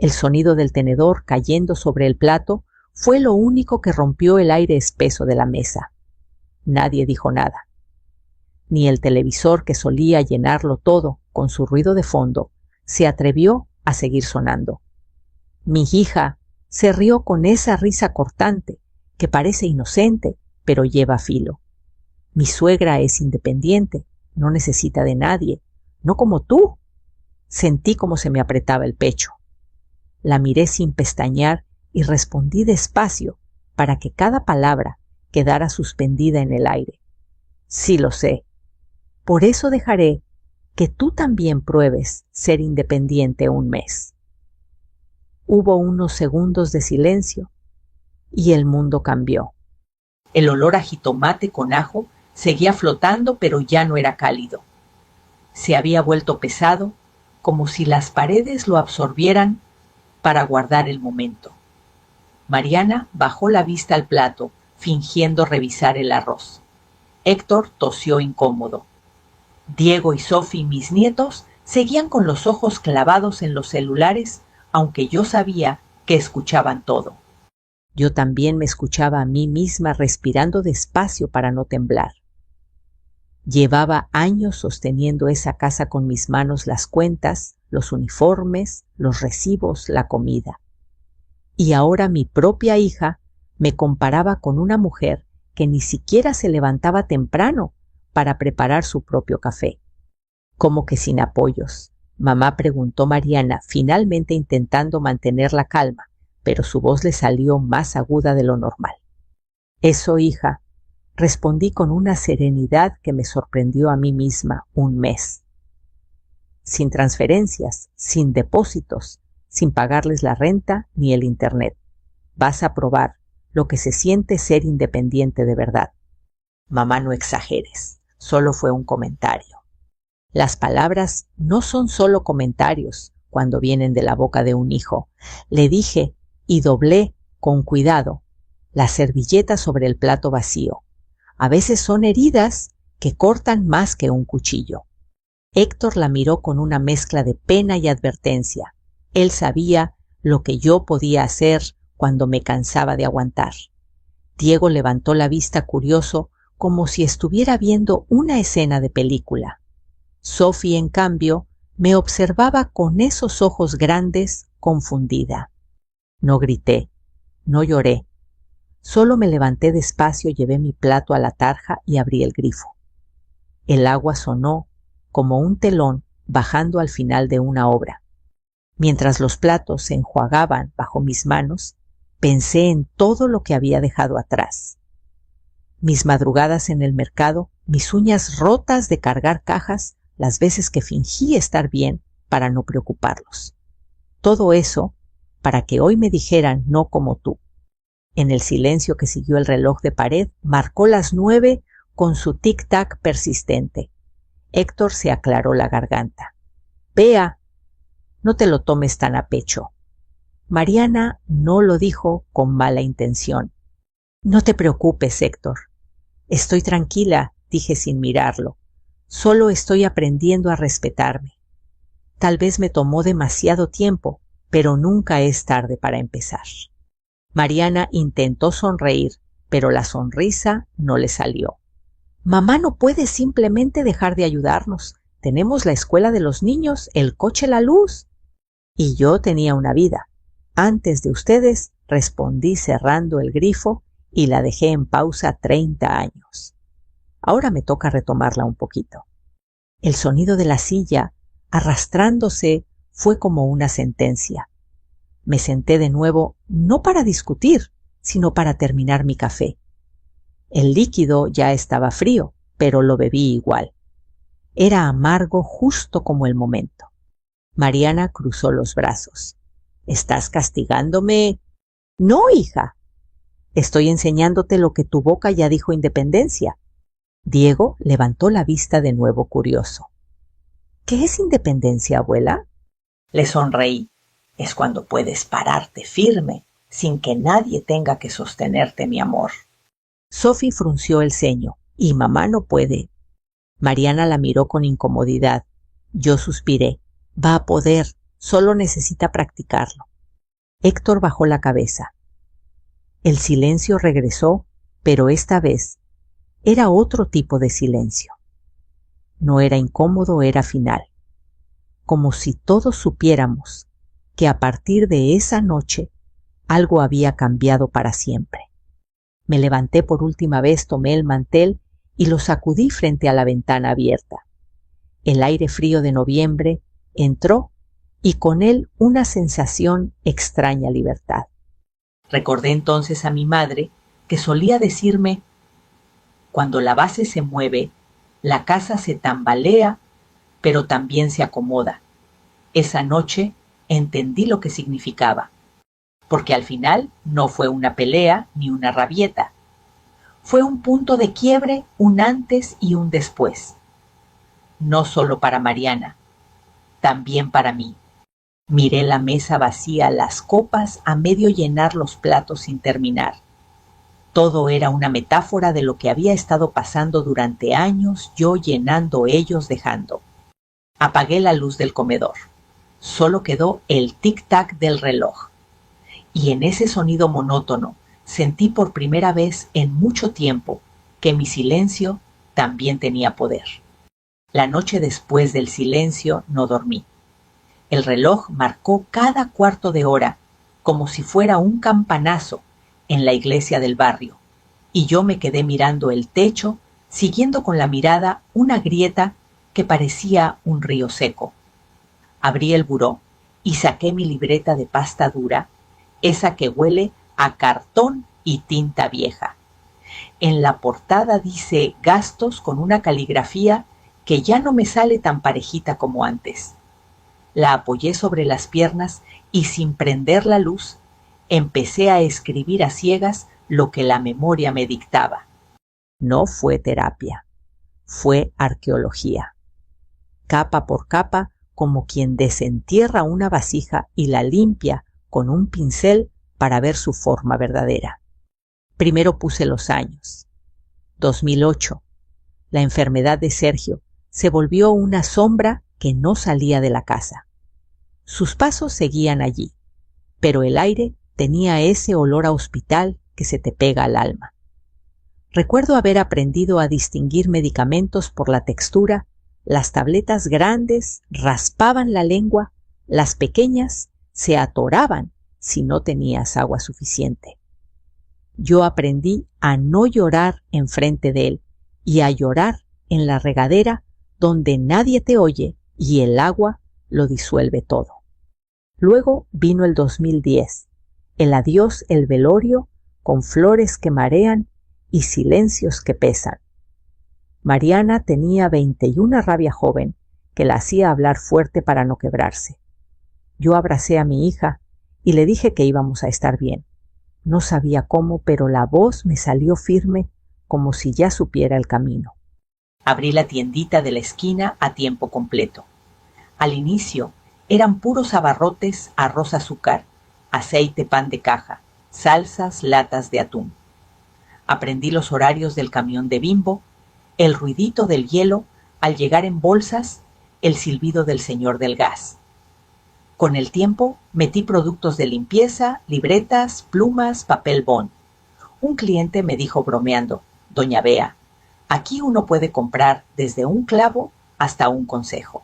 El sonido del tenedor cayendo sobre el plato fue lo único que rompió el aire espeso de la mesa. Nadie dijo nada. Ni el televisor, que solía llenarlo todo con su ruido de fondo, se atrevió a seguir sonando. Mi hija se rió con esa risa cortante que parece inocente, pero lleva filo. Mi suegra es independiente, no necesita de nadie, no como tú. Sentí como se me apretaba el pecho. La miré sin pestañear y respondí despacio para que cada palabra quedara suspendida en el aire. Sí lo sé. Por eso dejaré que tú también pruebes ser independiente un mes. Hubo unos segundos de silencio y el mundo cambió. El olor a jitomate con ajo seguía flotando, pero ya no era cálido. Se había vuelto pesado, como si las paredes lo absorbieran para guardar el momento. Mariana bajó la vista al plato, fingiendo revisar el arroz. Héctor tosió incómodo. Diego y Sophie, mis nietos, seguían con los ojos clavados en los celulares, aunque yo sabía que escuchaban todo. Yo también me escuchaba a mí misma respirando despacio para no temblar. Llevaba años sosteniendo esa casa con mis manos, las cuentas, los uniformes, los recibos, la comida. Y ahora mi propia hija me comparaba con una mujer que ni siquiera se levantaba temprano para preparar su propio café. ¿Cómo que sin apoyos? Mamá preguntó Mariana, finalmente intentando mantener la calma, pero su voz le salió más aguda de lo normal. Eso, hija, respondí con una serenidad que me sorprendió a mí misma. Un mes. Sin transferencias, sin depósitos, sin pagarles la renta ni el internet. Vas a probar lo que se siente ser independiente de verdad. Mamá, no exageres, solo fue un comentario. Las palabras no son solo comentarios cuando vienen de la boca de un hijo. Le dije y doblé con cuidado la servilleta sobre el plato vacío. A veces son heridas que cortan más que un cuchillo. Héctor la miró con una mezcla de pena y advertencia. Él sabía lo que yo podía hacer cuando me cansaba de aguantar. Diego levantó la vista curioso, como si estuviera viendo una escena de película. Sophie, en cambio, me observaba con esos ojos grandes, confundida. No grité, no lloré. Solo me levanté despacio, llevé mi plato a la tarja y abrí el grifo. El agua sonó como un telón bajando al final de una obra. Mientras los platos se enjuagaban bajo mis manos, pensé en todo lo que había dejado atrás. Mis madrugadas en el mercado, mis uñas rotas de cargar cajas, las veces que fingí estar bien para no preocuparlos. Todo eso para que hoy me dijeran no como tú. En el silencio que siguió el reloj de pared, marcó las 9 con su tic-tac persistente. Héctor se aclaró la garganta. Vea, no te lo tomes tan a pecho. Mariana no lo dijo con mala intención. No te preocupes, Héctor. Estoy tranquila, dije sin mirarlo. Solo estoy aprendiendo a respetarme. Tal vez me tomó demasiado tiempo, pero nunca es tarde para empezar. Mariana intentó sonreír, pero la sonrisa no le salió. Mamá no puede simplemente dejar de ayudarnos. Tenemos la escuela de los niños, el coche, la luz. Y yo tenía una vida. Antes de ustedes, respondí cerrando el grifo y la dejé en pausa 30 años. Ahora me toca retomarla un poquito. El sonido de la silla, arrastrándose, fue como una sentencia. Me senté de nuevo, no para discutir, sino para terminar mi café. El líquido ya estaba frío, pero lo bebí igual. Era amargo justo como el momento. Mariana cruzó los brazos. ¿Estás castigándome? No, hija. Estoy enseñándote lo que tu boca ya dijo: independencia. Diego levantó la vista de nuevo curioso. ¿Qué es independencia, abuela? Le sonreí. Es cuando puedes pararte firme, sin que nadie tenga que sostenerte, mi amor. Sophie frunció el ceño. Y mamá no puede. Mariana la miró con incomodidad. Yo suspiré. Va a poder, solo necesita practicarlo. Héctor bajó la cabeza. El silencio regresó, pero esta vez era otro tipo de silencio. No era incómodo, era final. Como si todos supiéramos que a partir de esa noche algo había cambiado para siempre. Me levanté por última vez, tomé el mantel y lo sacudí frente a la ventana abierta. El aire frío de noviembre entró y con él una sensación extraña libertad. Recordé entonces a mi madre que solía decirme: cuando la base se mueve, la casa se tambalea, pero también se acomoda. Esa noche entendí lo que significaba, porque al final no fue una pelea ni una rabieta. Fue un punto de quiebre, un antes y un después. No solo para Mariana, también para mí. Miré la mesa vacía, las copas a medio llenar, los platos sin terminar. Todo era una metáfora de lo que había estado pasando durante años, yo llenando, ellos dejando. Apagué la luz del comedor. Solo quedó el tic-tac del reloj. Y en ese sonido monótono sentí por primera vez en mucho tiempo que mi silencio también tenía poder. La noche después del silencio no dormí. El reloj marcó cada cuarto de hora, como si fuera un campanazo en la iglesia del barrio, y yo me quedé mirando el techo, siguiendo con la mirada una grieta que parecía un río seco. Abrí el buró y saqué mi libreta de pasta dura, esa que huele a cartón y tinta vieja. En la portada dice gastos con una caligrafía que ya no me sale tan parejita como antes. La apoyé sobre las piernas y sin prender la luz, empecé a escribir a ciegas lo que la memoria me dictaba. No fue terapia, fue arqueología. Capa por capa, como quien desentierra una vasija y la limpia con un pincel para ver su forma verdadera. Primero puse los años. 2008. La enfermedad de Sergio se volvió una sombra que no salía de la casa. Sus pasos seguían allí, pero el aire tenía ese olor a hospital que se te pega al alma. Recuerdo haber aprendido a distinguir medicamentos por la textura. Las tabletas grandes raspaban la lengua, las pequeñas se atoraban si no tenías agua suficiente. Yo aprendí a no llorar enfrente de él y a llorar en la regadera donde nadie te oye y el agua lo disuelve todo. Luego vino el 2010, el adiós, el velorio, con flores que marean y silencios que pesan. Mariana tenía 21 rabia joven que la hacía hablar fuerte para no quebrarse. Yo abracé a mi hija y le dije que íbamos a estar bien. No sabía cómo, pero la voz me salió firme como si ya supiera el camino. Abrí la tiendita de la esquina a tiempo completo. Al inicio eran puros abarrotes, arroz, azúcar, aceite, pan de caja, salsas, latas de atún. Aprendí los horarios del camión de Bimbo, el ruidito del hielo al llegar en bolsas, el silbido del señor del gas. Con el tiempo metí productos de limpieza, libretas, plumas, papel bond. Un cliente me dijo bromeando: «Doña Bea, aquí uno puede comprar desde un clavo hasta un consejo».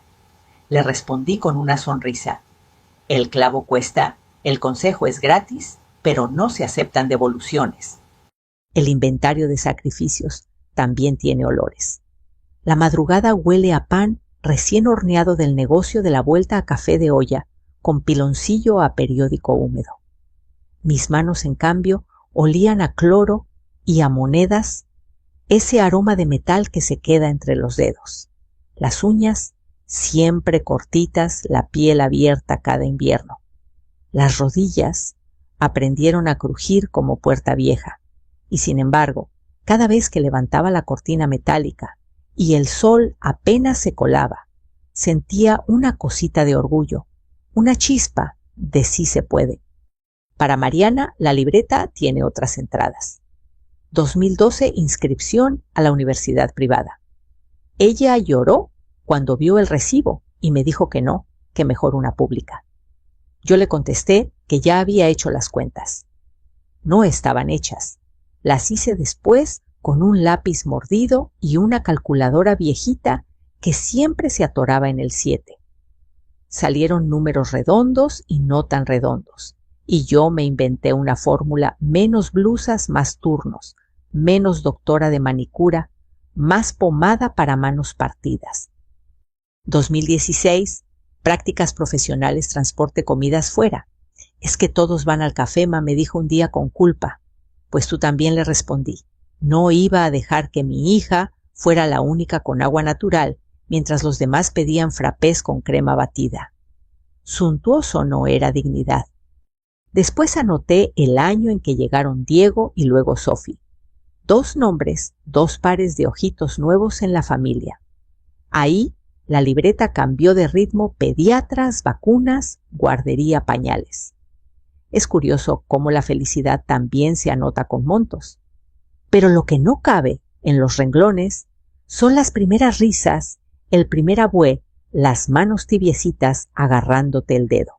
Le respondí con una sonrisa: «El clavo cuesta, el consejo es gratis, pero no se aceptan devoluciones». El inventario de sacrificios también tiene olores. La madrugada huele a pan recién horneado del negocio de la vuelta a café de olla, con piloncillo a periódico húmedo. Mis manos, en cambio, olían a cloro y a monedas, ese aroma de metal que se queda entre los dedos. Las uñas siempre cortitas, la piel abierta cada invierno. Las rodillas aprendieron a crujir como puerta vieja, y sin embargo, cada vez que levantaba la cortina metálica y el sol apenas se colaba, sentía una cosita de orgullo, una chispa de sí se puede. Para Mariana, la libreta tiene otras entradas. 2012, inscripción a la universidad privada. Ella lloró cuando vio el recibo y me dijo que no, que mejor una pública. Yo le contesté que ya había hecho las cuentas. No estaban hechas. Las hice después con un lápiz mordido y una calculadora viejita que siempre se atoraba en el 7. Salieron números redondos y no tan redondos, y yo me inventé una fórmula: menos blusas, más turnos, menos doctora de manicura, más pomada para manos partidas. 2016, prácticas profesionales, transporte, comidas fuera. Es que todos van al Cafema, me dijo un día con culpa. Pues tú también, le respondí. No iba a dejar que mi hija fuera la única con agua natural, mientras los demás pedían frappés con crema batida. Suntuoso no era dignidad. Después anoté el año en que llegaron Diego y luego Sophie. 2 nombres, 2 pares de ojitos nuevos en la familia. Ahí la libreta cambió de ritmo: pediatras, vacunas, guardería, pañales. Es curioso cómo la felicidad también se anota con montos. Pero lo que no cabe en los renglones son las primeras risas, el primer abué, las manos tibiecitas agarrándote el dedo.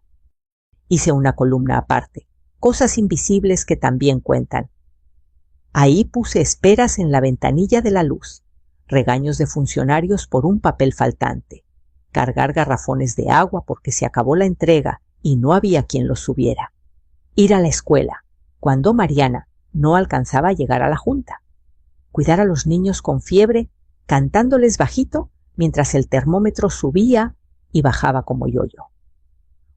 Hice una columna aparte, cosas invisibles que también cuentan. Ahí puse esperas en la ventanilla de la luz, regaños de funcionarios por un papel faltante, cargar garrafones de agua porque se acabó la entrega y no había quien los subiera, ir a la escuela cuando Mariana no alcanzaba a llegar a la junta, cuidar a los niños con fiebre cantándoles bajito mientras el termómetro subía y bajaba como yo-yo.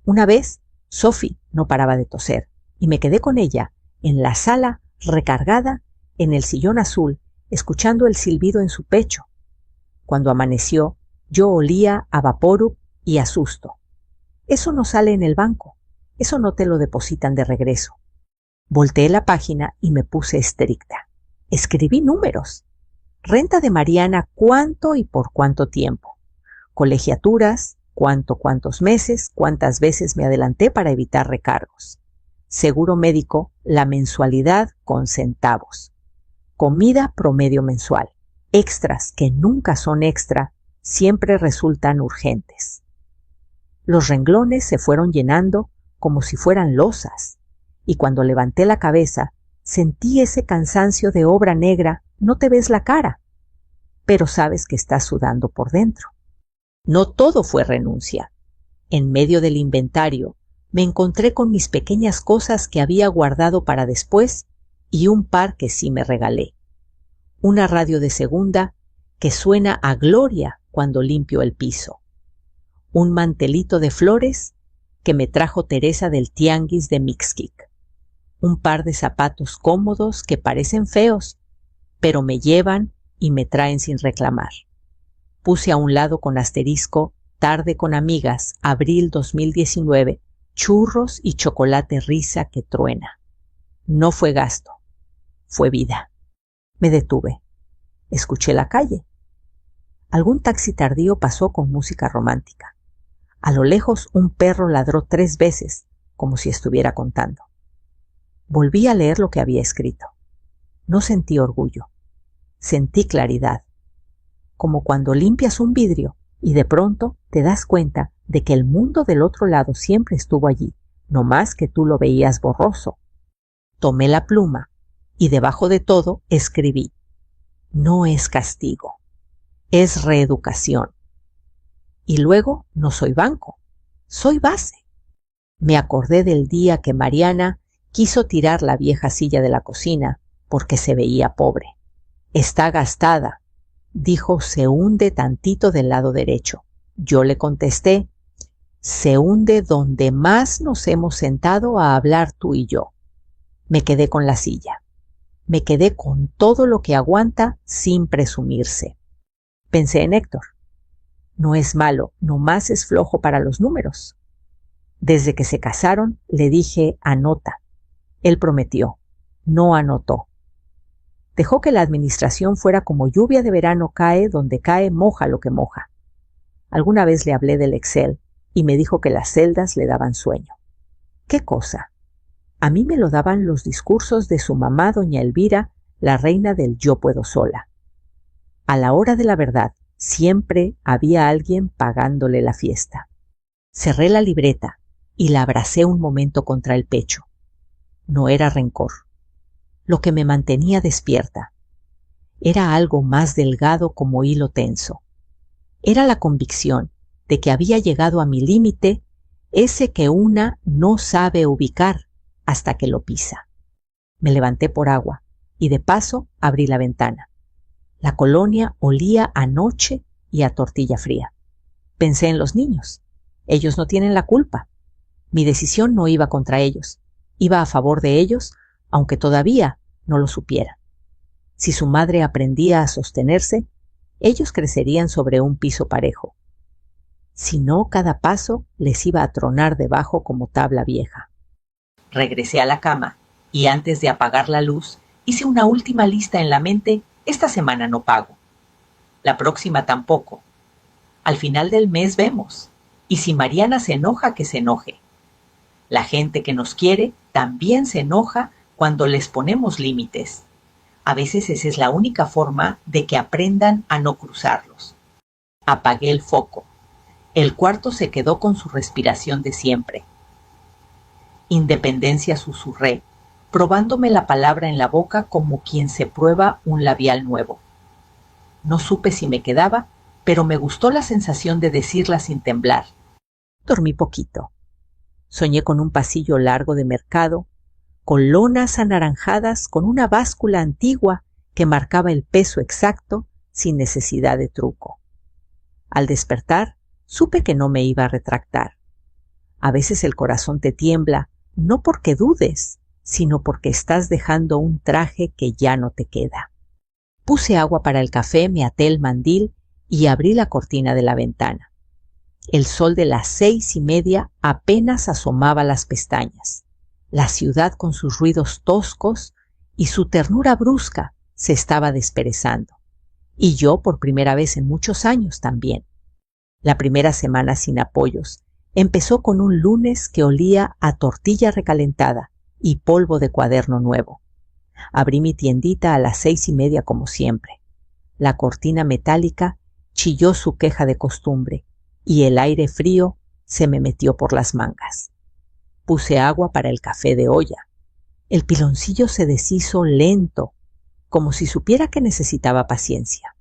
Una vez Sophie no paraba de toser y me quedé con ella en la sala recargada en el sillón azul, escuchando el silbido en su pecho. Cuando amaneció, yo olía a Vaporub y a susto. Eso no sale en el banco, eso no te lo depositan de regreso. Volteé la página y me puse estricta. Escribí números. Renta de Mariana, cuánto y por cuánto tiempo. Colegiaturas, cuántos meses, cuántas veces me adelanté para evitar recargos. Seguro médico, la mensualidad con centavos. Comida promedio mensual. Extras que nunca son extra, siempre resultan urgentes. Los renglones se fueron llenando como si fueran losas, y cuando levanté la cabeza, sentí ese cansancio de obra negra. No te ves la cara, pero sabes que estás sudando por dentro. No todo fue renuncia. En medio del inventario, me encontré con mis pequeñas cosas que había guardado para después y un par que sí me regalé. Una radio de segunda que suena a gloria cuando limpio el piso. Un mantelito de flores que me trajo Teresa del tianguis de Mixquic. Un par de zapatos cómodos que parecen feos, pero me llevan y me traen sin reclamar. Puse a un lado con asterisco: tarde con amigas, abril 2019, churros y chocolate risa que truena. No fue gasto, fue vida. Me detuve. Escuché la calle. Algún taxi tardío pasó con música romántica. A lo lejos un perro ladró 3 veces, como si estuviera contando. Volví a leer lo que había escrito. No sentí orgullo. Sentí claridad. Como cuando limpias un vidrio y de pronto te das cuenta de que el mundo del otro lado siempre estuvo allí, no más que tú lo veías borroso. Tomé la pluma y debajo de todo escribí: no es castigo, es reeducación. Y luego no soy banco, soy base. Me acordé del día que Mariana quiso tirar la vieja silla de la cocina porque se veía pobre. Está gastada, dijo: se hunde tantito del lado derecho. Yo le contesté: se hunde donde más nos hemos sentado a hablar tú y yo. Me quedé con la silla. Me quedé con todo lo que aguanta sin presumirse. Pensé en Héctor. No es malo, nomás es flojo para los números. Desde que se casaron le dije: anota. Él prometió, no anotó. Dejó que la administración fuera como lluvia de verano cae donde cae, moja lo que moja. Alguna vez le hablé del Excel y me dijo que las celdas le daban sueño. ¿Qué cosa? A mí me lo daban los discursos de su mamá, doña Elvira, la reina del yo puedo sola. A la hora de la verdad, siempre había alguien pagándole la fiesta. Cerré la libreta y la abracé un momento contra el pecho. No era rencor. Lo que me mantenía despierta era algo más delgado como hilo tenso. Era la convicción de que había llegado a mi límite, ese que una no sabe ubicar hasta que lo pisa. Me levanté por agua y de paso abrí la ventana. La colonia olía a noche y a tortilla fría. Pensé en los niños. Ellos no tienen la culpa. Mi decisión no iba contra ellos. Iba a favor de ellos, aunque todavía no lo supieran. Si su madre aprendía a sostenerse, ellos crecerían sobre un piso parejo. Si no, cada paso les iba a tronar debajo como tabla vieja. Regresé a la cama y antes de apagar la luz, hice una última lista en la mente. Esta semana no pago. La próxima tampoco. Al final del mes vemos. Y si Mariana se enoja, que se enoje. La gente que nos quiere también se enoja cuando les ponemos límites. A veces esa es la única forma de que aprendan a no cruzarlos. Apagué el foco. El cuarto se quedó con su respiración de siempre. Independencia, susurré, probándome la palabra en la boca como quien se prueba un labial nuevo. No supe si me quedaba, pero me gustó la sensación de decirla sin temblar. Dormí poquito. Soñé con un pasillo largo de mercado, con lonas anaranjadas, con una báscula antigua que marcaba el peso exacto sin necesidad de truco. Al despertar, supe que no me iba a retractar. A veces el corazón te tiembla, no porque dudes, sino porque estás dejando un traje que ya no te queda. Puse agua para el café, me até el mandil y abrí la cortina de la ventana. El sol de las 6:30 apenas asomaba las pestañas. La ciudad con sus ruidos toscos y su ternura brusca se estaba desperezando. Y yo por primera vez en muchos años también. La primera semana sin apoyos empezó con un lunes que olía a tortilla recalentada y polvo de cuaderno nuevo. Abrí mi tiendita a las 6:30 como siempre. La cortina metálica chilló su queja de costumbre y el aire frío se me metió por las mangas. Puse agua para el café de olla. El piloncillo se deshizo lento, como si supiera que necesitaba paciencia.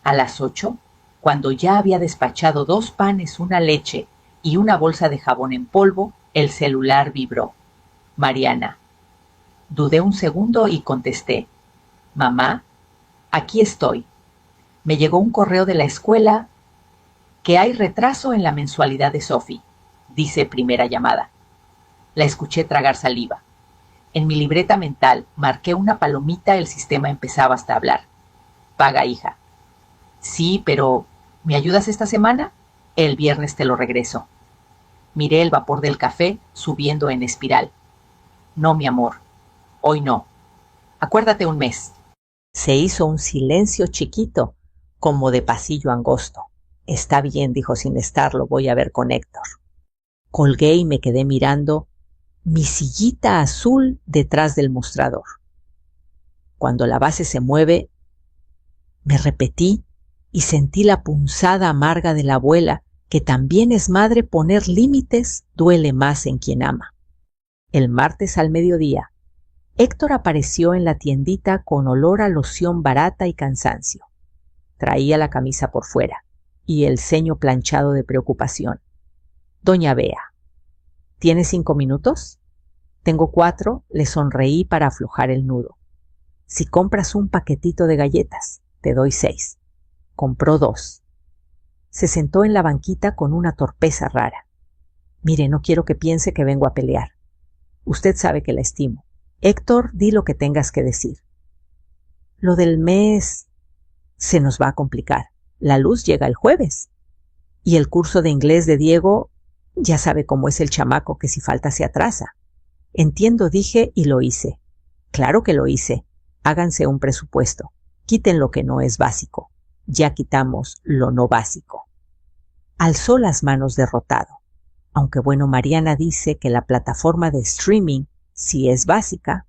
A las 8, cuando ya había despachado 2 panes, una leche y una bolsa de jabón en polvo, el celular vibró. Mariana. Dudé un segundo y contesté. Mamá, aquí estoy. Me llegó un correo de la escuela que hay retraso en la mensualidad de Sophie, dice primera llamada. La escuché tragar saliva. En mi libreta mental marqué una palomita, el sistema empezaba hasta a hablar. Paga, hija. Sí, pero ¿me ayudas esta semana? El viernes te lo regreso. Miré el vapor del café subiendo en espiral. No, mi amor, hoy no. Acuérdate un mes. Se hizo un silencio chiquito, como de pasillo angosto. Está bien, dijo sin estarlo, voy a ver con Héctor. Colgué y me quedé mirando mi sillita azul detrás del mostrador. Cuando la base se mueve, me repetí y sentí la punzada amarga de la abuela, que también es madre. Poner límites duele más en quien ama. El martes al mediodía, Héctor apareció en la tiendita con olor a loción barata y cansancio. Traía la camisa por fuera y el ceño planchado de preocupación. Doña Bea, ¿tiene 5 minutos? Tengo 4, le sonreí para aflojar el nudo. Si compras un paquetito de galletas, te doy 6. Compró 2. Se sentó en la banquita con una torpeza rara. Mire, no quiero que piense que vengo a pelear. Usted sabe que la estimo. Héctor, di lo que tengas que decir. Lo del mes se nos va a complicar. La luz llega el jueves. Y el curso de inglés de Diego, ya sabe cómo es el chamaco, que si falta se atrasa. Entiendo, dije, y lo hice. Claro que lo hice. Háganse un presupuesto. Quiten lo que no es básico. Ya quitamos lo no básico. Alzó las manos derrotado. Aunque bueno, Mariana dice que la plataforma de streaming sí es básica.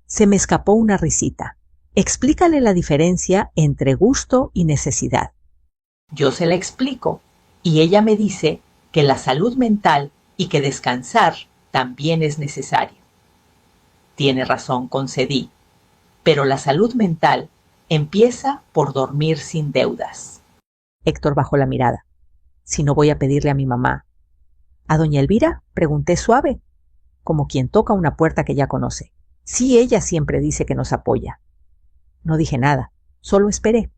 Se me escapó una risita. Explícale la diferencia entre gusto y necesidad. Yo se la explico y ella me dice que la salud mental y que descansar también es necesario. Tiene razón, concedí, pero la salud mental empieza por dormir sin deudas. Héctor bajó la mirada. Si no, voy a pedirle a mi mamá. ¿A doña Elvira? Pregunté suave, como quien toca una puerta que ya conoce. Sí, ella siempre dice que nos apoya. No dije nada, solo esperé.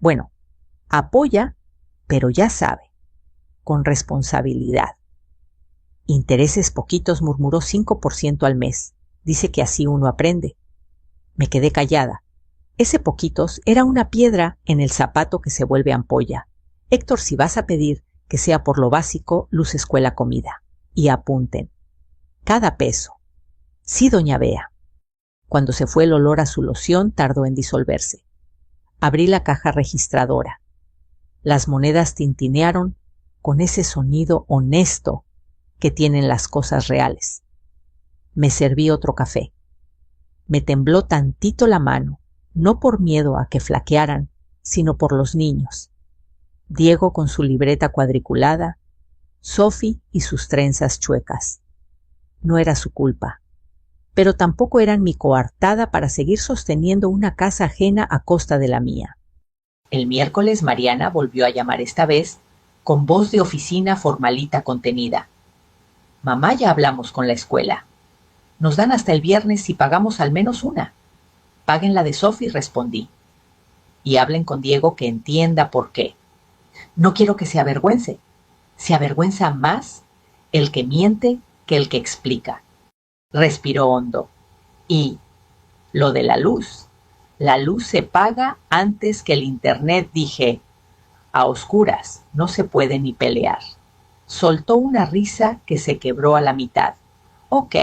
Bueno, apoya, pero ya sabe, con responsabilidad. Intereses poquitos, murmuró, 5% al mes. Dice que así uno aprende. Me quedé callada. Ese poquitos era una piedra en el zapato que se vuelve ampolla. Héctor, si vas a pedir que sea por lo básico, luz, escuela, comida. Y apunten. Cada peso. Sí, doña Bea. Cuando se fue el olor a su loción, tardó en disolverse. Abrí la caja registradora. Las monedas tintinearon con ese sonido honesto que tienen las cosas reales. Me serví otro café. Me tembló tantito la mano, no por miedo a que flaquearan, sino por los niños. Diego con su libreta cuadriculada, Sophie y sus trenzas chuecas. No era su culpa, pero tampoco eran mi coartada para seguir sosteniendo una casa ajena a costa de la mía. El miércoles Mariana volvió a llamar, esta vez con voz de oficina formalita contenida. Mamá, ya hablamos con la escuela. Nos dan hasta el viernes si pagamos al menos una. Paguen la de Sophie, respondí. Y hablen con Diego, que entienda por qué. No quiero que se avergüence. Se avergüenza más el que miente que el que explica. Respiró hondo. Y lo de la luz. La luz se paga antes que el internet, dije. A oscuras no se puede ni pelear. Soltó una risa que se quebró a la mitad. Ok.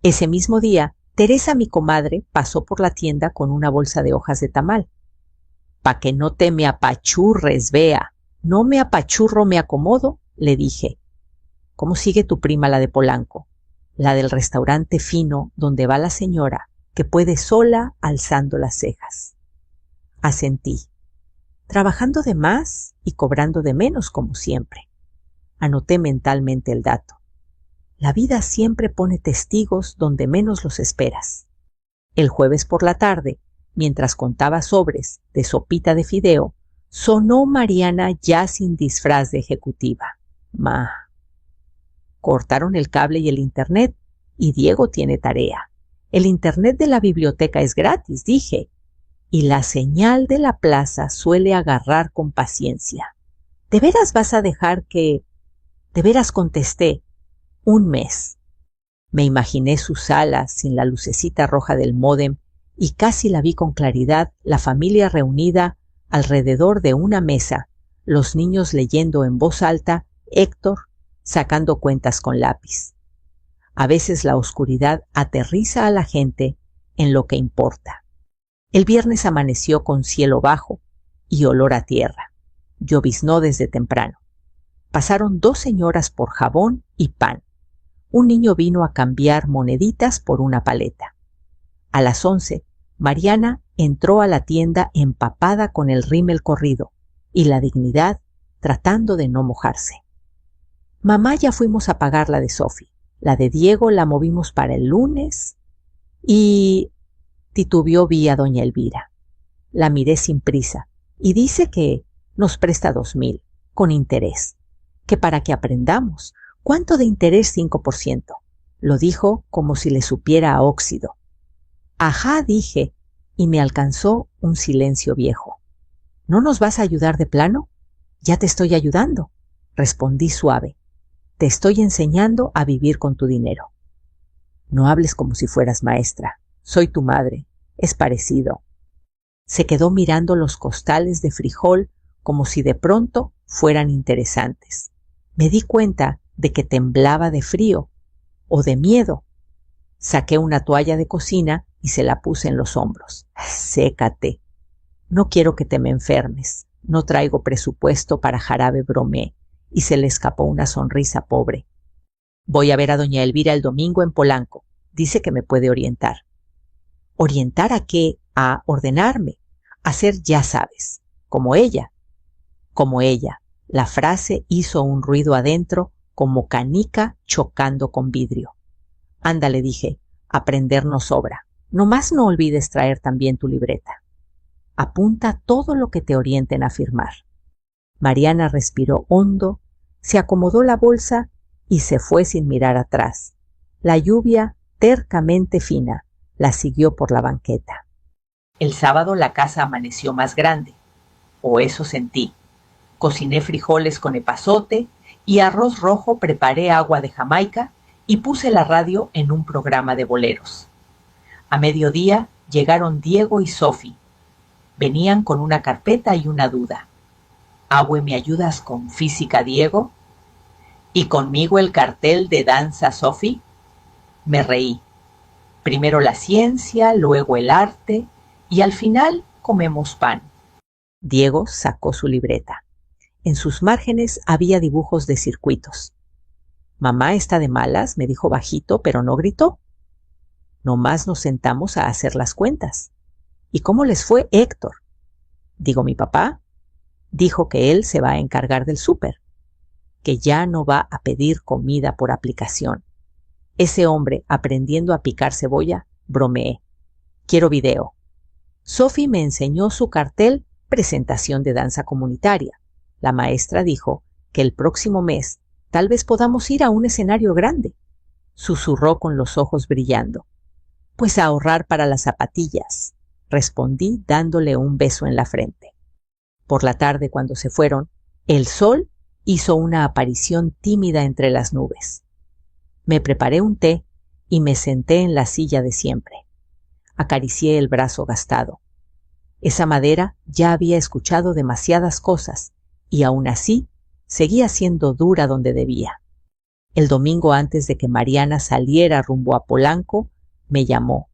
Ese mismo día, Teresa, mi comadre, pasó por la tienda con una bolsa de hojas de tamal. Pa' que no te me apachurres, Bea. No me apachurro, me acomodo, le dije. ¿Cómo sigue tu prima, la de Polanco? La del restaurante fino donde va la señora, que puede sola alzando las cejas. Asentí. Trabajando de más y cobrando de menos, como siempre. Anoté mentalmente el dato. La vida siempre pone testigos donde menos los esperas. El jueves por la tarde, mientras contaba sobres de sopita de fideo, sonó Mariana ya sin disfraz de ejecutiva. Cortaron el cable y el internet, y Diego tiene tarea. El internet de la biblioteca es gratis, dije, y la señal de la plaza suele agarrar con paciencia. ¿De veras vas a dejar que...? De veras, contesté. 1 mes. Me imaginé su sala sin la lucecita roja del módem y casi la vi con claridad, la familia reunida alrededor de una mesa, los niños leyendo en voz alta, Héctor sacando cuentas con lápiz. A veces la oscuridad aterriza a la gente en lo que importa. El viernes amaneció con cielo bajo y olor a tierra. Lloviznó desde temprano. Pasaron 2 señoras por jabón y pan. Un niño vino a cambiar moneditas por una paleta. A las 11, Mariana entró a la tienda empapada con el rímel corrido y la dignidad tratando de no mojarse. Mamá, ya fuimos a pagar la de Sophie. La de Diego la movimos para el lunes y... titubeó, vi a doña Elvira. La miré sin prisa y dice que nos presta 2,000 con interés, que para que aprendamos. ¿Cuánto de interés? 5%. Lo dijo como si le supiera a óxido. Ajá, dije, y me alcanzó un silencio viejo. ¿No nos vas a ayudar de plano? Ya te estoy ayudando, respondí suave. Te estoy enseñando a vivir con tu dinero. No hables como si fueras maestra. Soy tu madre. Es parecido. Se quedó mirando los costales de frijol como si de pronto fueran interesantes. Me di cuenta de que temblaba de frío o de miedo. Saqué una toalla de cocina y se la puse en los hombros. Sécate. No quiero que te me enfermes. No traigo presupuesto para jarabe bromé. Y se le escapó una sonrisa pobre. Voy a ver a doña Elvira el domingo en Polanco. Dice que me puede orientar. ¿Orientar a qué? A ordenarme. A ser, ya sabes, como ella. Como ella. La frase hizo un ruido adentro como canica chocando con vidrio. Ándale, dije, aprender no sobra. Nomás no olvides traer también tu libreta. Apunta todo lo que te orienten a firmar. Mariana respiró hondo, se acomodó la bolsa y se fue sin mirar atrás. La lluvia, tercamente fina, la siguió por la banqueta. El sábado la casa amaneció más grande, o eso sentí. Cociné frijoles con epazote y arroz rojo, preparé agua de Jamaica y puse la radio en un programa de boleros. A mediodía llegaron Diego y Sofi. Venían con una carpeta y una duda. «Abue, ¿me ayudas con física, Diego? ¿Y conmigo el cartel de danza, Sofi?» Me reí. Primero la ciencia, luego el arte y al final comemos pan. Diego sacó su libreta. En sus márgenes había dibujos de circuitos. «Mamá está de malas», me dijo bajito, pero no gritó. Nomás nos sentamos a hacer las cuentas. «¿Y cómo les fue, Héctor?» Digo, mi papá dijo que él se va a encargar del súper, que ya no va a pedir comida por aplicación. Ese hombre aprendiendo a picar cebolla, bromeé. «Quiero video». Sofi me enseñó su cartel presentación de danza comunitaria. La maestra dijo que el próximo mes tal vez podamos ir a un escenario grande. Susurró con los ojos brillando. «Pues a ahorrar para las zapatillas», respondí dándole un beso en la frente. Por la tarde, cuando se fueron, el sol hizo una aparición tímida entre las nubes. Me preparé un té y me senté en la silla de siempre. Acaricié el brazo gastado. Esa madera ya había escuchado demasiadas cosas y aún así seguía siendo dura donde debía. El domingo, antes de que Mariana saliera rumbo a Polanco, me llamó.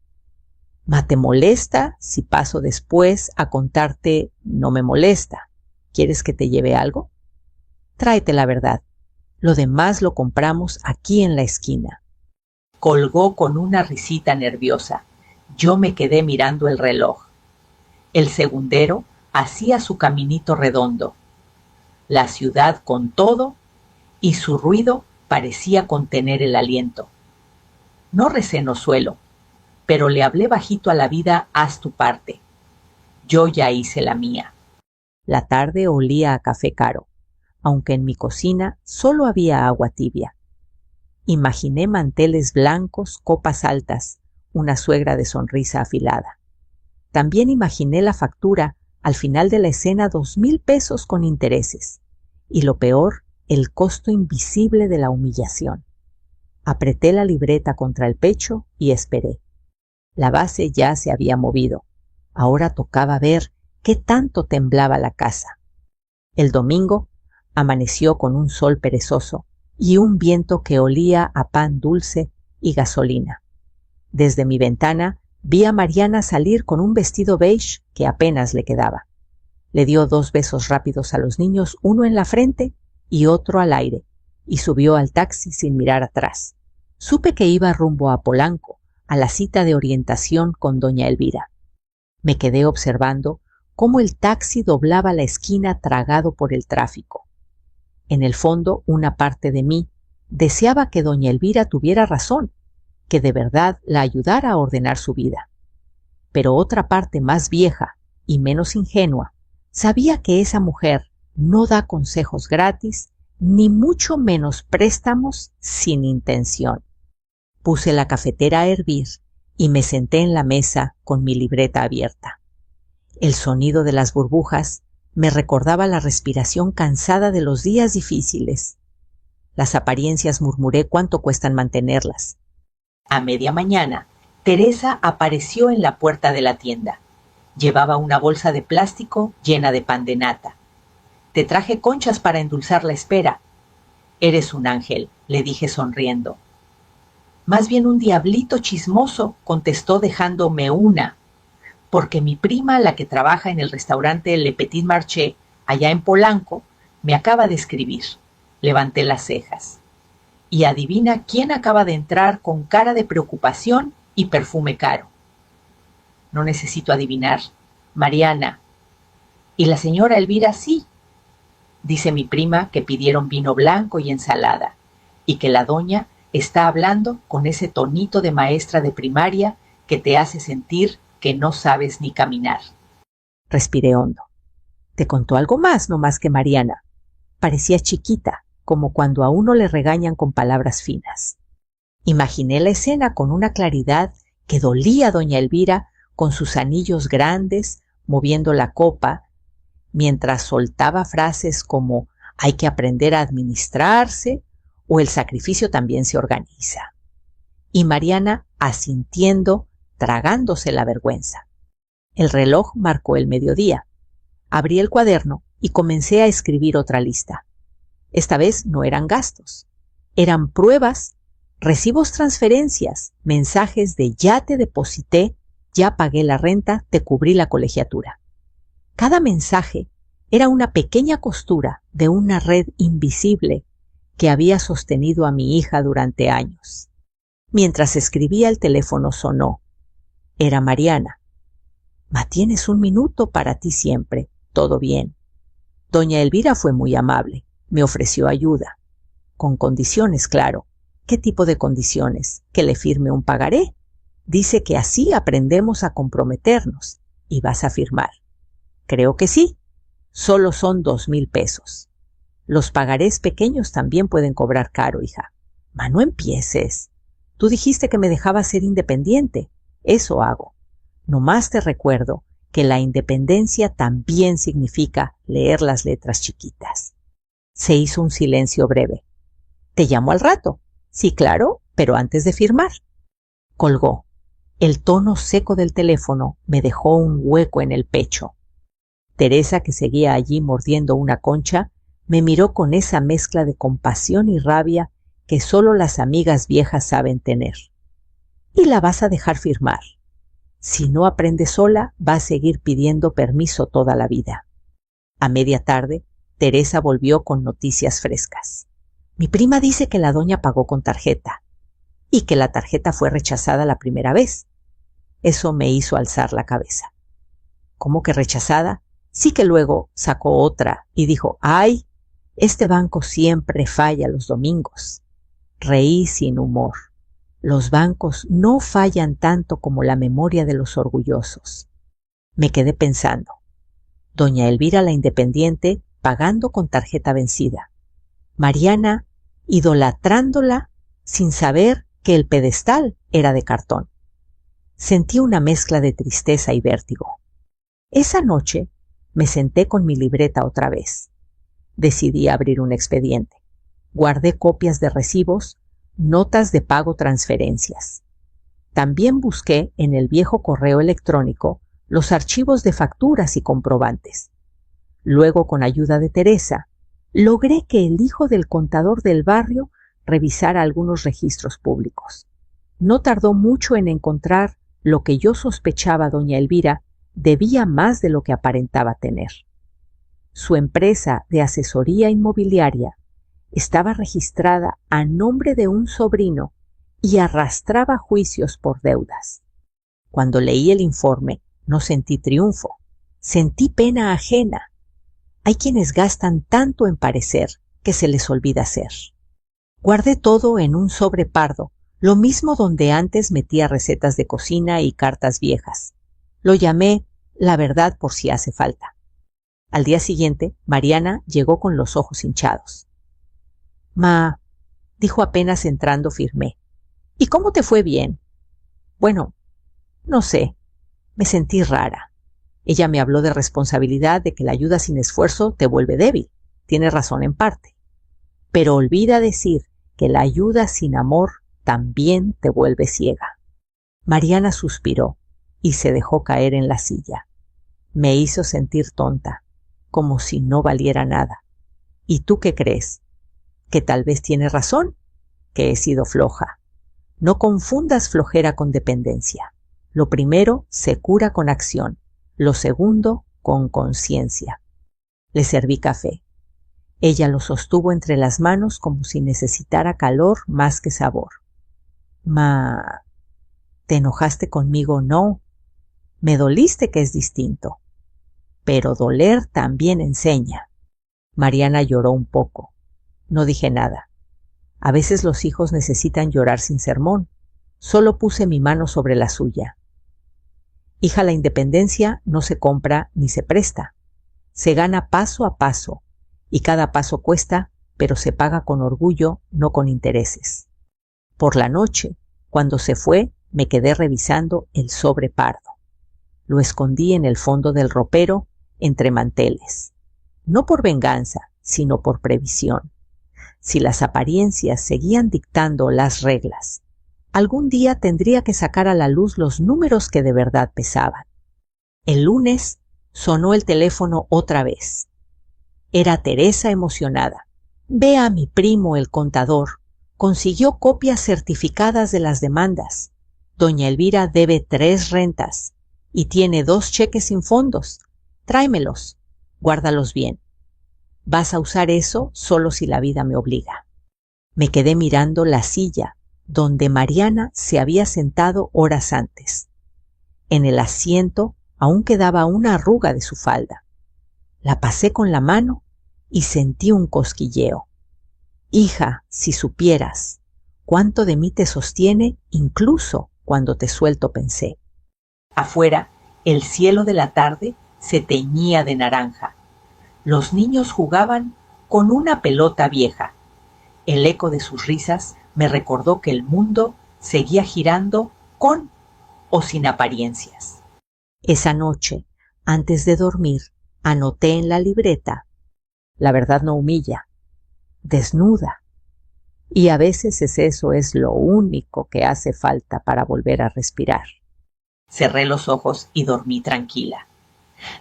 «¿Ma te molesta si paso después a contarte?» «No me molesta. ¿Quieres que te lleve algo?» «Tráete la verdad. Lo demás lo compramos aquí en la esquina». Colgó con una risita nerviosa. Yo me quedé mirando el reloj. El segundero hacía su caminito redondo. La ciudad con todo y su ruido parecía contener el aliento. No recé no suelo, pero le hablé bajito a la vida: «Haz tu parte. Yo ya hice la mía». La tarde olía a café caro, aunque en mi cocina solo había agua tibia. Imaginé manteles blancos, copas altas, una suegra de sonrisa afilada. También imaginé la factura al final de la escena, 2,000 pesos con intereses. Y lo peor, el costo invisible de la humillación. Apreté la libreta contra el pecho y esperé. La base ya se había movido. Ahora tocaba ver qué tanto temblaba la casa. El domingo amaneció con un sol perezoso y un viento que olía a pan dulce y gasolina. Desde mi ventana vi a Mariana salir con un vestido beige que apenas le quedaba. Le dio 2 besos rápidos a los niños, uno en la frente y otro al aire, y subió al taxi sin mirar atrás. Supe que iba rumbo a Polanco, a la cita de orientación con doña Elvira. Me quedé observando cómo el taxi doblaba la esquina tragado por el tráfico. En el fondo, una parte de mí deseaba que doña Elvira tuviera razón, que de verdad la ayudara a ordenar su vida. Pero otra parte más vieja y menos ingenua sabía que esa mujer no da consejos gratis, ni mucho menos préstamos sin intención. Puse la cafetera a hervir y me senté en la mesa con mi libreta abierta. El sonido de las burbujas me recordaba la respiración cansada de los días difíciles. Las apariencias, murmuré, ¿cuánto cuestan mantenerlas? A media mañana, Teresa apareció en la puerta de la tienda. Llevaba una bolsa de plástico llena de pan de nata. «Te traje conchas para endulzar la espera». «Eres un ángel», le dije sonriendo. «Más bien un diablito chismoso», contestó dejándome una, «porque mi prima, la que trabaja en el restaurante Le Petit Marché, allá en Polanco, me acaba de escribir». Levanté las cejas. «Y adivina quién acaba de entrar con cara de preocupación y perfume caro». «No necesito adivinar. Mariana». «Y la señora Elvira sí. Dice mi prima que pidieron vino blanco y ensalada, y que la doña está hablando con ese tonito de maestra de primaria que te hace sentir que no sabes ni caminar. Respiré hondo. ¿Te contó algo más, no más que Mariana? Parecía chiquita, como cuando a uno le regañan con palabras finas. Imaginé la escena con una claridad que dolía a doña Elvira con sus anillos grandes, moviendo la copa, mientras soltaba frases como «hay que aprender a administrarse» o «el sacrificio también se organiza». Y Mariana asintiendo, tragándose la vergüenza. El reloj marcó el mediodía. Abrí el cuaderno y comencé a escribir otra lista. Esta vez no eran gastos, eran pruebas, recibos, transferencias, mensajes de «ya te deposité», «ya pagué la renta», «te cubrí la colegiatura». Cada mensaje era una pequeña costura de una red invisible que había sostenido a mi hija durante años. Mientras escribía, el teléfono sonó. Era Mariana. «Ma, tienes un minuto, para ti siempre. Todo bien». Doña Elvira fue muy amable. Me ofreció ayuda. Con condiciones, claro. ¿Qué tipo de condiciones? ¿Que le firme un pagaré? Dice que así aprendemos a comprometernos. ¿Y vas a firmar? Creo que sí. Solo son 2,000 pesos. Los pagarés pequeños también pueden cobrar caro, hija. Ma, no empieces. Tú dijiste que me dejabas ser independiente. Eso hago. Nomás te recuerdo que la independencia también significa leer las letras chiquitas. Se hizo un silencio breve. ¿Te llamo al rato? Sí, claro, pero antes de firmar. Colgó. El tono seco del teléfono me dejó un hueco en el pecho. Teresa, que seguía allí mordiendo una concha, me miró con esa mezcla de compasión y rabia que solo las amigas viejas saben tener. ¿Y la vas a dejar firmar? Si no aprende sola, va a seguir pidiendo permiso toda la vida. A media tarde, Teresa volvió con noticias frescas. Mi prima dice que la doña pagó con tarjeta y que la tarjeta fue rechazada la primera vez. Eso me hizo alzar la cabeza. ¿Cómo que rechazada? Sí, que luego sacó otra y dijo, ¡ay! Este banco siempre falla los domingos. Reí sin humor. Los bancos no fallan tanto como la memoria de los orgullosos. Me quedé pensando. Doña Elvira la independiente pagando con tarjeta vencida. Mariana idolatrándola sin saber que el pedestal era de cartón. Sentí una mezcla de tristeza y vértigo. Esa noche me senté con mi libreta otra vez. Decidí abrir un expediente. Guardé copias de recibos, notas de pago, transferencias. También busqué en el viejo correo electrónico los archivos de facturas y comprobantes. Luego, con ayuda de Teresa, logré que el hijo del contador del barrio revisara algunos registros públicos. No tardó mucho en encontrar lo que yo sospechaba doña Elvira debía más de lo que aparentaba tener. Su empresa de asesoría inmobiliaria estaba registrada a nombre de un sobrino y arrastraba juicios por deudas. Cuando leí el informe, no sentí triunfo, sentí pena ajena. Hay quienes gastan tanto en parecer que se les olvida ser. Guardé todo en un sobre pardo, lo mismo donde antes metía recetas de cocina y cartas viejas. Lo llamé La Verdad por si hace falta. Al día siguiente, Mariana llegó con los ojos hinchados. «Ma», dijo apenas entrando, firmé. «¿Y cómo te fue bien?» «Bueno, no sé, me sentí rara». Ella me habló de responsabilidad, de que la ayuda sin esfuerzo te vuelve débil. Tiene razón en parte. Pero olvida decir que la ayuda sin amor también te vuelve ciega. Mariana suspiró y se dejó caer en la silla. Me hizo sentir tonta, como si no valiera nada. ¿Y tú qué crees? ¿Que tal vez tiene razón? Que he sido floja. No confundas flojera con dependencia. Lo primero se cura con acción. Lo segundo, con conciencia. Le serví café. Ella lo sostuvo entre las manos como si necesitara calor más que sabor. «Ma, ¿te enojaste conmigo? No. Me doliste, que es distinto. Pero doler también enseña». Mariana lloró un poco. No dije nada. A veces los hijos necesitan llorar sin sermón. Solo puse mi mano sobre la suya. Hija, la independencia no se compra ni se presta. Se gana paso a paso, y cada paso cuesta, pero se paga con orgullo, no con intereses. Por la noche, cuando se fue, me quedé revisando el sobre pardo. Lo escondí en el fondo del ropero, entre manteles. No por venganza, sino por previsión. Si las apariencias seguían dictando las reglas, algún día tendría que sacar a la luz los números que de verdad pesaban. El lunes sonó el teléfono otra vez. Era Teresa emocionada. Ve a mi primo el contador. Consiguió copias certificadas de las demandas. Doña Elvira debe 3 rentas y tiene 2 cheques sin fondos. Tráemelos. Guárdalos bien. Vas a usar eso solo si la vida me obliga. Me quedé mirando la silla donde Mariana se había sentado horas antes. En el asiento aún quedaba una arruga de su falda. La pasé con la mano y sentí un cosquilleo. Hija, si supieras cuánto de mí te sostiene incluso cuando te suelto, pensé. Afuera, el cielo de la tarde se teñía de naranja. Los niños jugaban con una pelota vieja. El eco de sus risas me recordó que el mundo seguía girando con o sin apariencias. Esa noche, antes de dormir, anoté en la libreta: la verdad no humilla, desnuda. Y a veces eso es lo único que hace falta para volver a respirar. Cerré los ojos y dormí tranquila.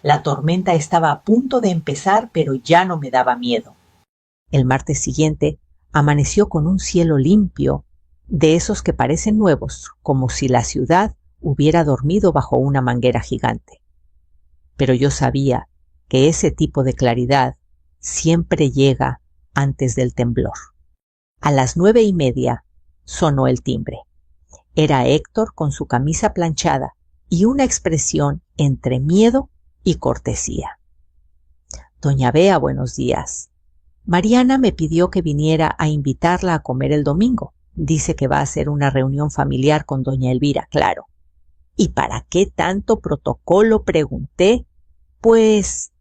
La tormenta estaba a punto de empezar, pero ya no me daba miedo. El martes siguiente amaneció con un cielo limpio, de esos que parecen nuevos, como si la ciudad hubiera dormido bajo una manguera gigante. Pero yo sabía que ese tipo de claridad siempre llega antes del temblor. A las 9:30 sonó el timbre. Era Héctor con su camisa planchada y una expresión entre miedo y cortesía. Doña Bea, buenos días. Mariana me pidió que viniera a invitarla a comer el domingo. Dice que va a hacer una reunión familiar con doña Elvira, claro. ¿Y para qué tanto protocolo?, pregunté. Pues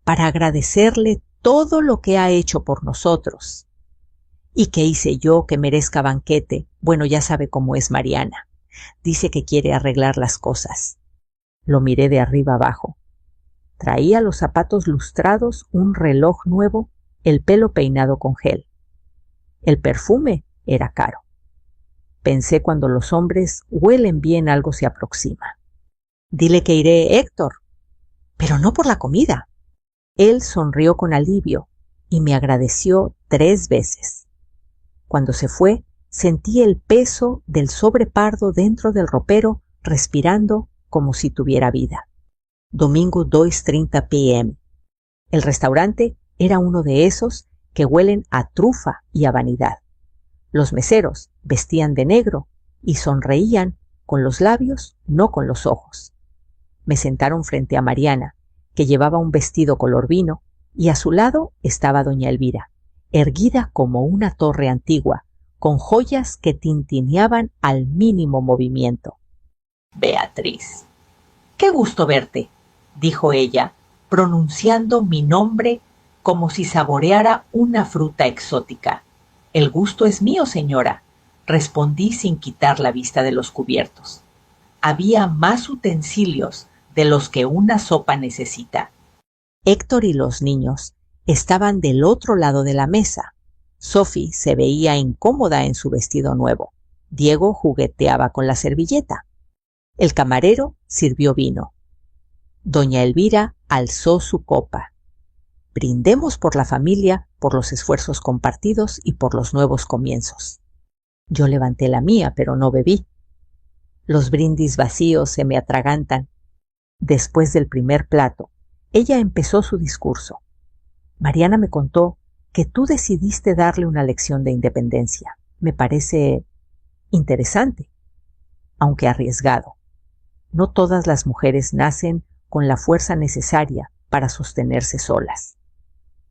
para agradecerle todo lo que ha hecho por nosotros. ¿Y qué hice yo que merezca banquete? Bueno, ya sabe cómo es Mariana. Dice que quiere arreglar las cosas. Lo miré de arriba abajo. Traía los zapatos lustrados, un reloj nuevo, el pelo peinado con gel. El perfume era caro. Pensé, cuando los hombres huelen bien algo se aproxima. Dile que iré, Héctor. Pero no por la comida. Él sonrió con alivio y me agradeció 3 veces. Cuando se fue, sentí el peso del sobre pardo dentro del ropero, respirando como si tuviera vida. Domingo 2:30 p.m. El restaurante era uno de esos que huelen a trufa y a vanidad. Los meseros vestían de negro y sonreían con los labios, no con los ojos. Me sentaron frente a Mariana, que llevaba un vestido color vino, y a su lado estaba doña Elvira, erguida como una torre antigua, con joyas que tintineaban al mínimo movimiento. Beatriz, qué gusto verte, dijo ella, pronunciando mi nombre como si saboreara una fruta exótica. El gusto es mío, señora, respondí sin quitar la vista de los cubiertos. Había más utensilios de los que una sopa necesita. Héctor y los niños estaban del otro lado de la mesa. Sophie se veía incómoda en su vestido nuevo. Diego jugueteaba con la servilleta. El camarero sirvió vino. Doña Elvira alzó su copa. Brindemos por la familia, por los esfuerzos compartidos y por los nuevos comienzos. Yo levanté la mía, pero no bebí. Los brindis vacíos se me atragantan. Después del primer plato, ella empezó su discurso. Mariana me contó que tú decidiste darle una lección de independencia. Me parece interesante, aunque arriesgado. No todas las mujeres nacen con la fuerza necesaria para sostenerse solas.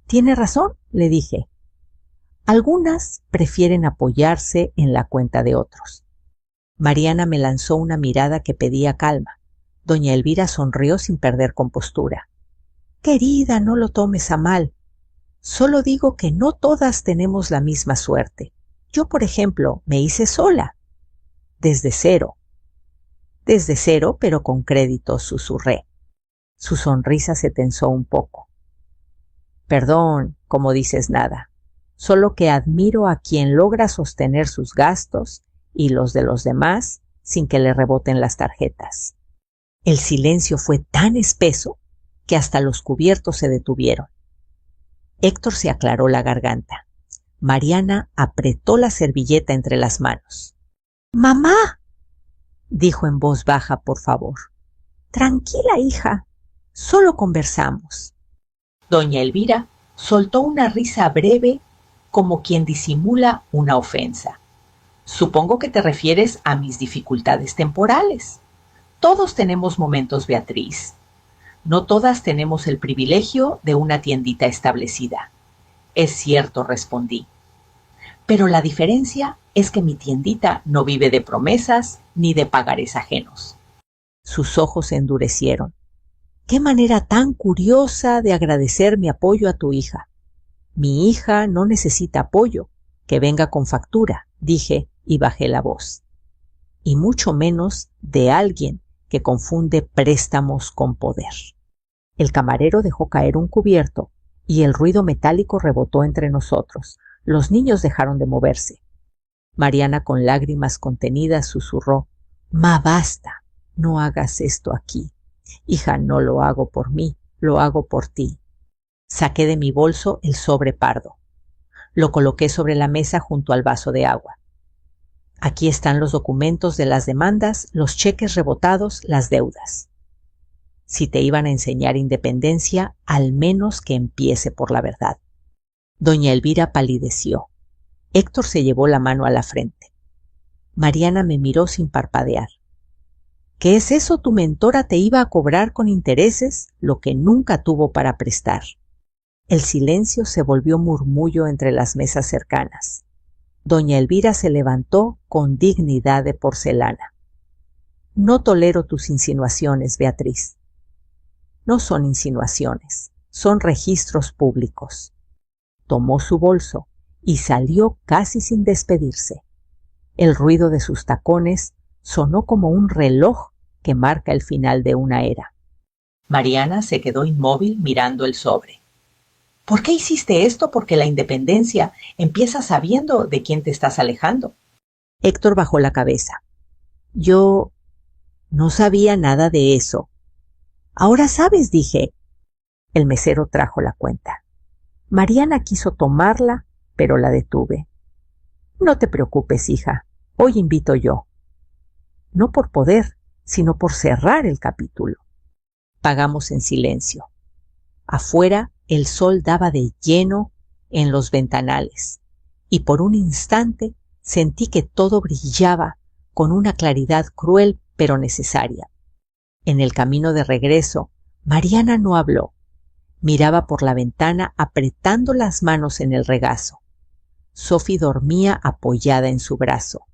Tiene razón, le dije. Algunas prefieren apoyarse en la cuenta de otros. Mariana me lanzó una mirada que pedía calma. Doña Elvira sonrió sin perder compostura. Querida, no lo tomes a mal. Solo digo que no todas tenemos la misma suerte. Yo, por ejemplo, me hice sola. Desde cero. Desde cero, pero con crédito, susurré. Su sonrisa se tensó un poco. Perdón, como dices nada. Solo que admiro a quien logra sostener sus gastos y los de los demás sin que le reboten las tarjetas. El silencio fue tan espeso que hasta los cubiertos se detuvieron. Héctor se aclaró la garganta. Mariana apretó la servilleta entre las manos. ¡Mamá!, dijo en voz baja, por favor. Tranquila, hija. Solo conversamos. Doña Elvira soltó una risa breve como quien disimula una ofensa. Supongo que te refieres a mis dificultades temporales. Todos tenemos momentos, Beatriz. No todas tenemos el privilegio de una tiendita establecida. Es cierto, respondí. Pero la diferencia es que mi tiendita no vive de promesas ni de pagarés ajenos. Sus ojos se endurecieron. ¡Qué manera tan curiosa de agradecer mi apoyo a tu hija! Mi hija no necesita apoyo, que venga con factura, dije y bajé la voz. Y mucho menos de alguien que confunde préstamos con poder. El camarero dejó caer un cubierto y el ruido metálico rebotó entre nosotros. Los niños dejaron de moverse. Mariana, con lágrimas contenidas, susurró: «Ma, basta, no hagas esto aquí. Hija, no lo hago por mí, lo hago por ti». Saqué de mi bolso el sobre pardo. Lo coloqué sobre la mesa junto al vaso de agua. Aquí están los documentos de las demandas, los cheques rebotados, las deudas. Si te iban a enseñar independencia, al menos que empiece por la verdad. Doña Elvira palideció. Héctor se llevó la mano a la frente. Mariana me miró sin parpadear. ¿Qué es eso? Tu mentora te iba a cobrar con intereses lo que nunca tuvo para prestar. El silencio se volvió murmullo entre las mesas cercanas. Doña Elvira se levantó con dignidad de porcelana. No tolero tus insinuaciones, Beatriz. No son insinuaciones, son registros públicos. Tomó su bolso y salió casi sin despedirse. El ruido de sus tacones sonó como un reloj que marca el final de una era. Mariana se quedó inmóvil mirando el sobre. ¿Por qué hiciste esto? Porque la independencia empieza sabiendo de quién te estás alejando. Héctor bajó la cabeza. Yo no sabía nada de eso. Ahora sabes, dije. El mesero trajo la cuenta. Mariana quiso tomarla, pero la detuve. No te preocupes, hija. Hoy invito yo. No por poder, sino por cerrar el capítulo. Pagamos en silencio. Afuera el sol daba de lleno en los ventanales, y por un instante sentí que todo brillaba con una claridad cruel pero necesaria. En el camino de regreso, Mariana no habló. Miraba por la ventana apretando las manos en el regazo. Sophie dormía apoyada en su brazo.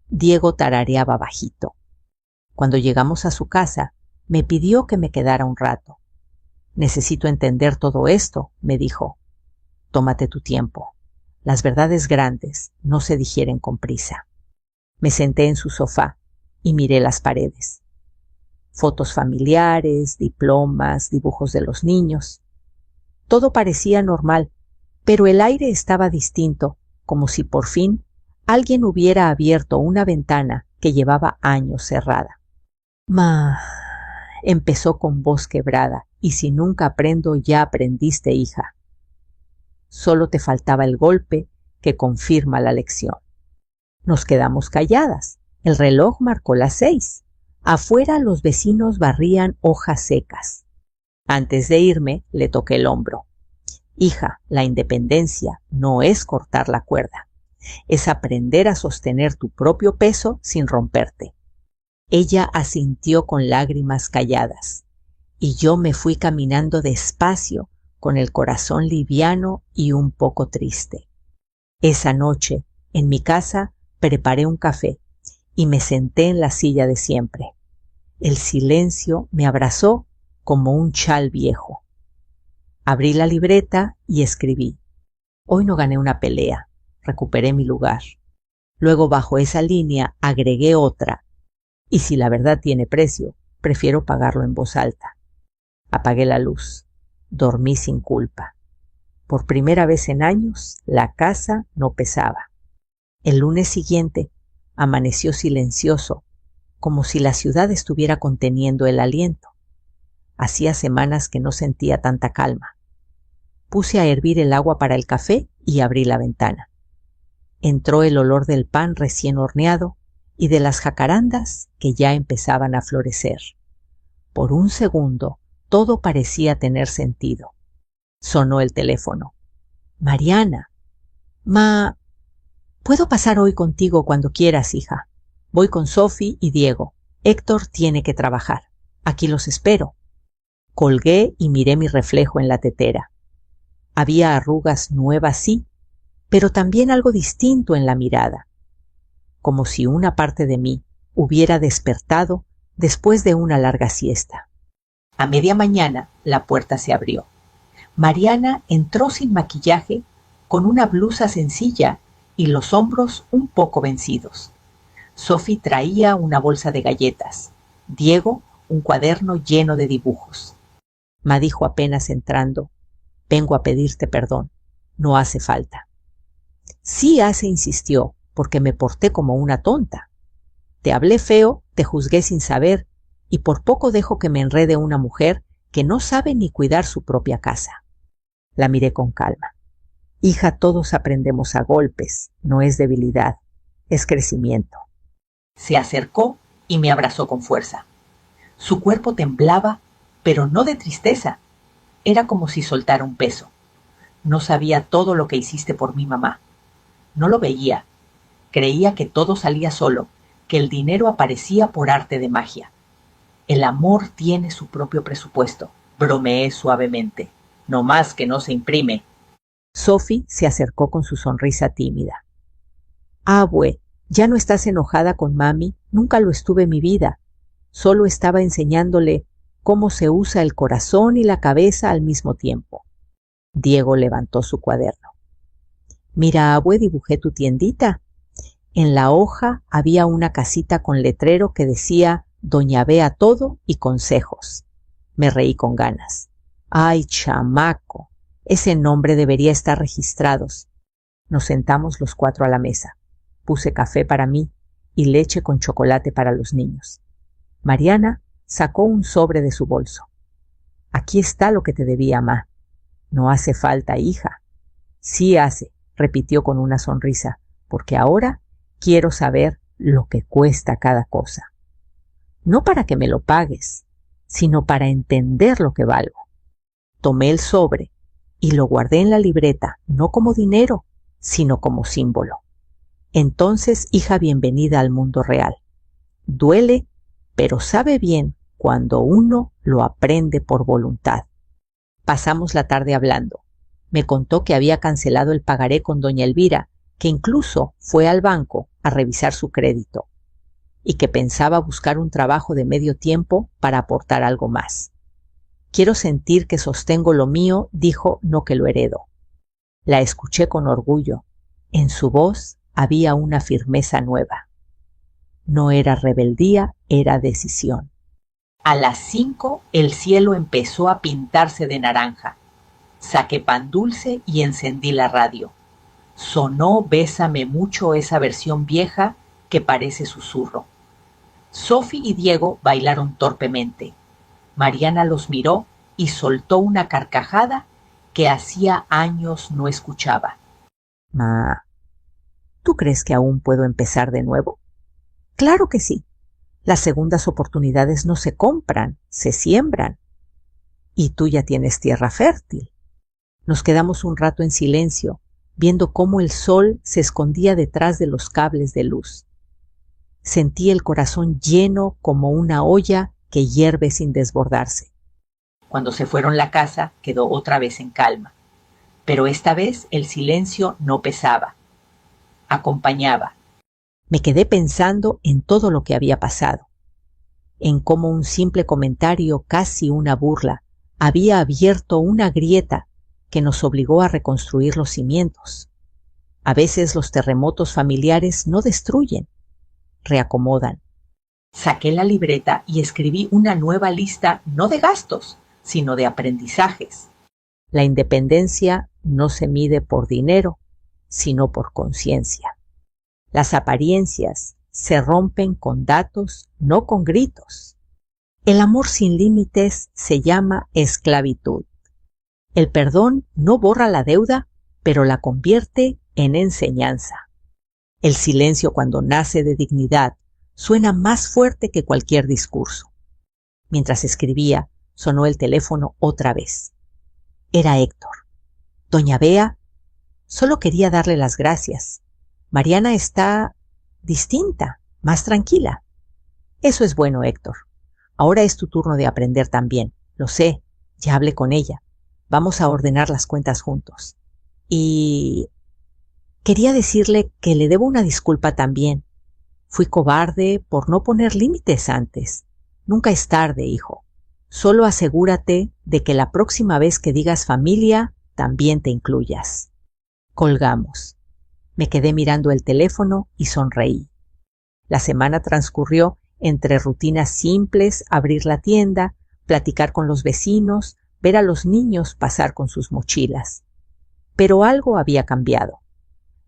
Diego tarareaba bajito. Cuando llegamos a su casa, me pidió que me quedara un rato. Necesito entender todo esto, me dijo. Tómate tu tiempo. Las verdades grandes no se digieren con prisa. Me senté en su sofá y miré las paredes. Fotos familiares, diplomas, dibujos de los niños. Todo parecía normal, pero el aire estaba distinto, como si por fin alguien hubiera abierto una ventana que llevaba años cerrada. «Ma», empezó con voz quebrada, «y si nunca aprendo, ya aprendiste, hija». Solo te faltaba el golpe que confirma la lección. Nos quedamos calladas. El reloj marcó las 6. Afuera los vecinos barrían hojas secas. Antes de irme, le toqué el hombro. Hija, la independencia no es cortar la cuerda. Es aprender a sostener tu propio peso sin romperte. Ella asintió con lágrimas calladas, y yo me fui caminando despacio, con el corazón liviano y un poco triste. Esa noche, en mi casa, preparé un café y me senté en la silla de siempre. El silencio me abrazó como un chal viejo. Abrí la libreta y escribí: hoy no gané una pelea, recuperé mi lugar. Luego bajo esa línea agregué otra: y si la verdad tiene precio, prefiero pagarlo en voz alta. Apagué la luz. Dormí sin culpa. Por primera vez en años, la casa no pesaba. El lunes siguiente amaneció silencioso, como si la ciudad estuviera conteniendo el aliento. Hacía semanas que no sentía tanta calma. Puse a hervir el agua para el café y abrí la ventana. Entró el olor del pan recién horneado y de las jacarandas que ya empezaban a florecer. Por un segundo, todo parecía tener sentido. Sonó el teléfono. Mariana. ¿Puedo pasar hoy contigo cuando quieras, hija? Voy con Sophie y Diego. Héctor tiene que trabajar. Aquí los espero. Colgué y miré mi reflejo en la tetera. Había arrugas nuevas, sí, pero también algo distinto en la mirada, como si una parte de mí hubiera despertado después de una larga siesta. A media mañana la puerta se abrió. Mariana entró sin maquillaje, con una blusa sencilla y los hombros un poco vencidos. Sophie traía una bolsa de galletas, Diego un cuaderno lleno de dibujos. Ma dijo apenas entrando: vengo a pedirte perdón, no hace falta. Sí hace, insistió, porque me porté como una tonta. Te hablé feo, te juzgué sin saber, y por poco dejo que me enrede una mujer que no sabe ni cuidar su propia casa. La miré con calma. Hija, todos aprendemos a golpes, no es debilidad, es crecimiento. Se acercó y me abrazó con fuerza. Su cuerpo temblaba, pero no de tristeza. Era como si soltara un peso. No sabía todo lo que hiciste por mi mamá. No lo veía. Creía que todo salía solo, que el dinero aparecía por arte de magia. El amor tiene su propio presupuesto, bromeé suavemente. No más que no se imprime. Sophie se acercó con su sonrisa tímida. Abue, ya no estás enojada con mami, nunca lo estuve en mi vida. Solo estaba enseñándole cómo se usa el corazón y la cabeza al mismo tiempo. Diego levantó su cuaderno. Mira, abue, dibujé tu tiendita. En la hoja había una casita con letrero que decía Doña Bea todo y consejos. Me reí con ganas. ¡Ay, chamaco! Ese nombre debería estar registrado. Nos sentamos los cuatro a la mesa. Puse café para mí y leche con chocolate para los niños. Mariana sacó un sobre de su bolso. Aquí está lo que te debía, ma. No hace falta, hija. Sí hace, repitió con una sonrisa, porque ahora quiero saber lo que cuesta cada cosa. No para que me lo pagues, sino para entender lo que valgo. Tomé el sobre y lo guardé en la libreta, no como dinero, sino como símbolo. Entonces, hija, bienvenida al mundo real. Duele, pero sabe bien cuando uno lo aprende por voluntad. Pasamos la tarde hablando. Me contó que había cancelado el pagaré con doña Elvira, que incluso fue al banco a revisar su crédito, y que pensaba buscar un trabajo de medio tiempo para aportar algo más. Quiero sentir que sostengo lo mío, dijo, no que lo heredo. La escuché con orgullo. En su voz había una firmeza nueva. No era rebeldía, era decisión. A las 5 el cielo empezó a pintarse de naranja. Saqué pan dulce y encendí la radio. Sonó Bésame mucho, esa versión vieja que parece susurro. Sophie y Diego bailaron torpemente. Mariana los miró y soltó una carcajada que hacía años no escuchaba. Ma, ¿tú crees que aún puedo empezar de nuevo? Claro que sí. Las segundas oportunidades no se compran, se siembran. Y tú ya tienes tierra fértil. Nos quedamos un rato en silencio, viendo cómo el sol se escondía detrás de los cables de luz. Sentí el corazón lleno como una olla que hierve sin desbordarse. Cuando se fueron la casa, quedó otra vez en calma. Pero esta vez el silencio no pesaba. acompañaba. Me quedé pensando en todo lo que había pasado, en cómo un simple comentario, casi una burla, había abierto una grieta que nos obligó a reconstruir los cimientos. A veces los terremotos familiares no destruyen, reacomodan. Saqué la libreta y escribí una nueva lista no de gastos, sino de aprendizajes. La independencia no se mide por dinero, sino por conciencia. Las apariencias se rompen con datos, no con gritos. El amor sin límites se llama esclavitud. El perdón no borra la deuda, pero la convierte en enseñanza. El silencio, cuando nace de dignidad, suena más fuerte que cualquier discurso. Mientras escribía, sonó el teléfono otra vez. Era Héctor. Doña Bea, solo quería darle las gracias. Mariana está distinta, más tranquila. Eso es bueno, Héctor. Ahora es tu turno de aprender también. Lo sé, ya hablé con ella. Vamos a ordenar las cuentas juntos. Y quería decirle que le debo una disculpa también. Fui cobarde por no poner límites antes. Nunca es tarde, hijo. Solo asegúrate de que la próxima vez que digas familia, también te incluyas. Colgamos. Me quedé mirando el teléfono y sonreí. La semana transcurrió entre rutinas simples, abrir la tienda, platicar con los vecinos, ver a los niños pasar con sus mochilas. Pero algo había cambiado.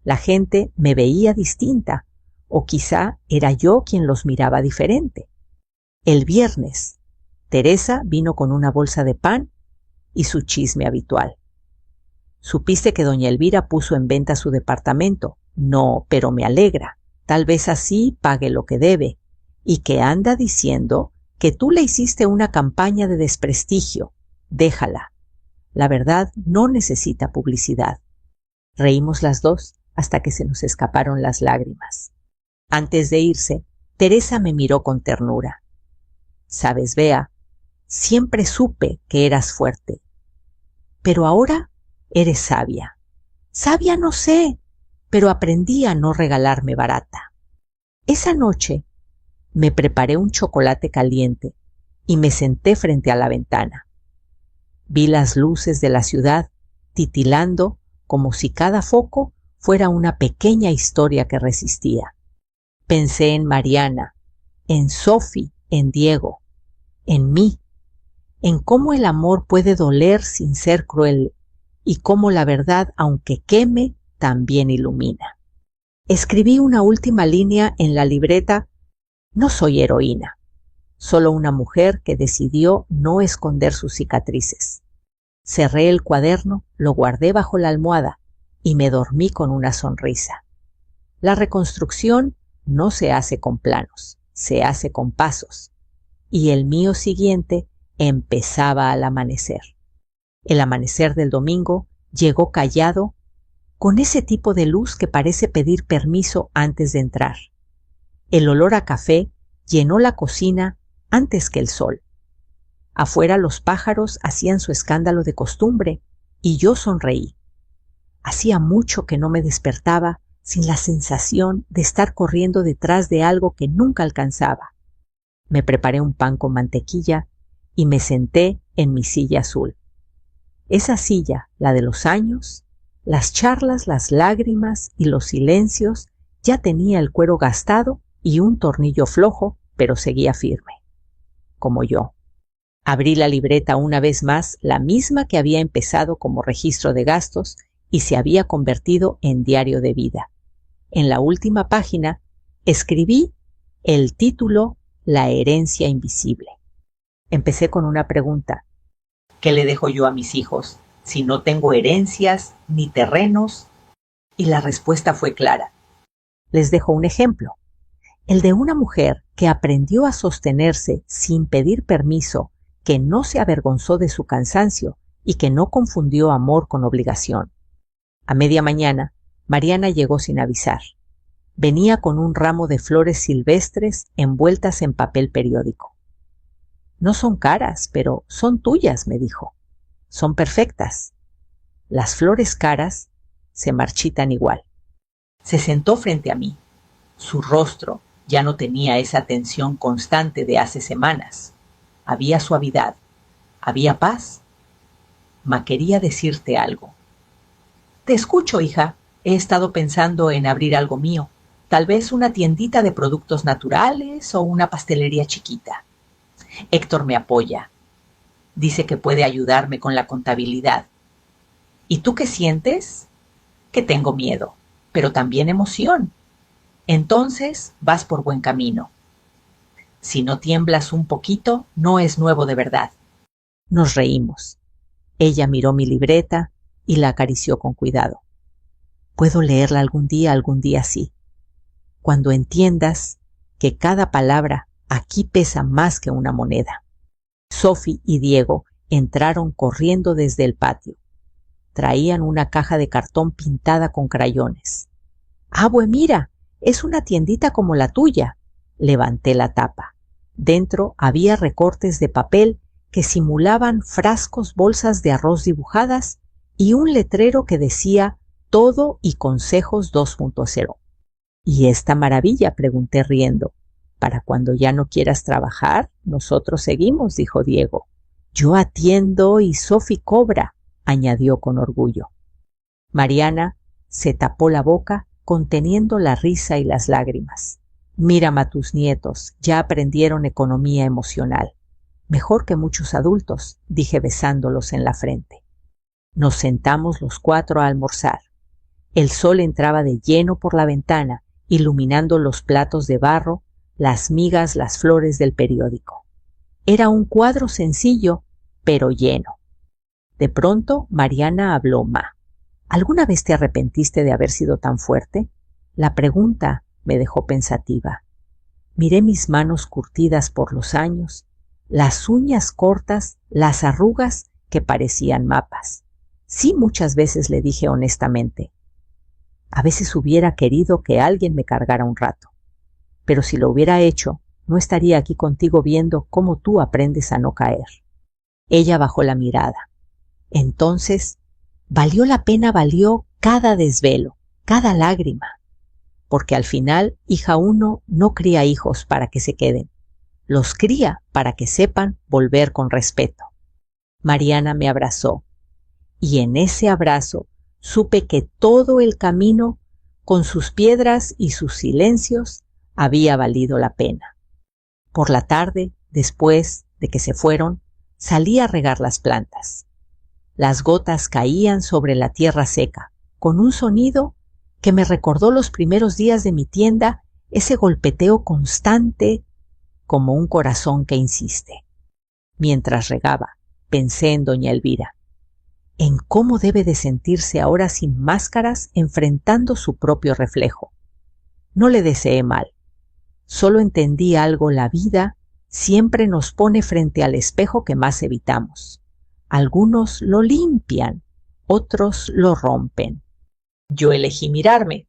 La gente me veía distinta, o quizá era yo quien los miraba diferente. El viernes, Teresa vino con una bolsa de pan y su chisme habitual. ¿Supiste que doña Elvira puso en venta su departamento? No, pero me alegra. Tal vez así pague lo que debe. Y que anda diciendo que tú le hiciste una campaña de desprestigio. Déjala. La verdad no necesita publicidad. Reímos las dos hasta que se nos escaparon las lágrimas. Antes de irse, Teresa me miró con ternura. Sabes, Bea, siempre supe que eras fuerte. Pero ahora eres sabia. Sabia no sé, pero aprendí a no regalarme barata. Esa noche me preparé un chocolate caliente y me senté frente a la ventana. Vi las luces de la ciudad titilando como si cada foco fuera una pequeña historia que resistía. Pensé en Mariana, en Sophie, en Diego, en mí, en cómo el amor puede doler sin ser cruel y cómo la verdad, aunque queme, también ilumina. Escribí una última línea en la libreta. No soy heroína, solo una mujer que decidió no esconder sus cicatrices. Cerré el cuaderno, lo guardé bajo la almohada y me dormí con una sonrisa. La reconstrucción no se hace con planos, se hace con pasos. Y el mío siguiente empezaba al amanecer. El amanecer del domingo llegó callado, con ese tipo de luz que parece pedir permiso antes de entrar. El olor a café llenó la cocina antes que el sol. Afuera los pájaros hacían su escándalo de costumbre y yo sonreí. Hacía mucho que no me despertaba sin la sensación de estar corriendo detrás de algo que nunca alcanzaba. Me preparé un pan con mantequilla y me senté en mi silla azul. Esa silla, la de los años, las charlas, las lágrimas y los silencios, ya tenía el cuero gastado y un tornillo flojo, pero seguía firme. Como yo. Abrí la libreta una vez más, la misma que había empezado como registro de gastos y se había convertido en diario de vida. En la última página escribí el título La herencia invisible. Empecé con una pregunta. ¿Qué le dejo yo a mis hijos si no tengo herencias ni terrenos? Y la respuesta fue clara. Les dejo un ejemplo. El de una mujer que aprendió a sostenerse sin pedir permiso, que no se avergonzó de su cansancio y que no confundió amor con obligación. A media mañana, Mariana llegó sin avisar. Venía con un ramo de flores silvestres envueltas en papel periódico. No son caras, pero son tuyas, me dijo. Son perfectas. Las flores caras se marchitan igual. Se sentó frente a mí. Su rostro ya no tenía esa tensión constante de hace semanas. Había suavidad, había paz. Ma, quería decirte algo. Te escucho, hija. He estado pensando en abrir algo mío. Tal vez una tiendita de productos naturales o una pastelería chiquita. Héctor me apoya. Dice que puede ayudarme con la contabilidad. ¿Y tú qué sientes? Que tengo miedo, pero también emoción. Entonces vas por buen camino. Si no tiemblas un poquito, no es nuevo de verdad. Nos reímos. Ella miró mi libreta y la acarició con cuidado. Puedo leerla algún día sí. Cuando entiendas que cada palabra aquí pesa más que una moneda. Sophie y Diego entraron corriendo desde el patio. Traían una caja de cartón pintada con crayones. ¡Abue, mira! Es una tiendita como la tuya. Levanté la tapa. Dentro había recortes de papel que simulaban frascos, bolsas de arroz dibujadas y un letrero que decía Todo y Consejos 2.0. ¿Y esta maravilla? Pregunté riendo. Para cuando ya no quieras trabajar, nosotros seguimos, dijo Diego. Yo atiendo y Sophie cobra, añadió con orgullo. Mariana se tapó la boca conteniendo la risa y las lágrimas. Mírame a tus nietos, ya aprendieron economía emocional. Mejor que muchos adultos, dije besándolos en la frente. Nos sentamos los cuatro a almorzar. El sol entraba de lleno por la ventana, iluminando los platos de barro, las migas, las flores del periódico. Era un cuadro sencillo, pero lleno. De pronto, Mariana habló. Ma, ¿alguna vez te arrepentiste de haber sido tan fuerte? La pregunta me dejó pensativa. Miré mis manos curtidas por los años, las uñas cortas, las arrugas que parecían mapas. Sí, muchas veces le dije honestamente. A veces hubiera querido que alguien me cargara un rato. Pero si lo hubiera hecho, no estaría aquí contigo viendo cómo tú aprendes a no caer. Ella bajó la mirada. Entonces, valió la pena, valió cada desvelo, cada lágrima. Porque al final, hija, uno no cría hijos para que se queden. Los cría para que sepan volver con respeto. Mariana me abrazó. Y en ese abrazo supe que todo el camino, con sus piedras y sus silencios, había valido la pena. Por la tarde, después de que se fueron, salí a regar las plantas. Las gotas caían sobre la tierra seca, con un sonido que me recordó los primeros días de mi tienda, ese golpeteo constante como un corazón que insiste. Mientras regaba, pensé en doña Elvira, en cómo debe de sentirse ahora sin máscaras enfrentando su propio reflejo. No le deseé mal. Solo entendí algo: la vida siempre nos pone frente al espejo que más evitamos. Algunos lo limpian, otros lo rompen. Yo elegí mirarme.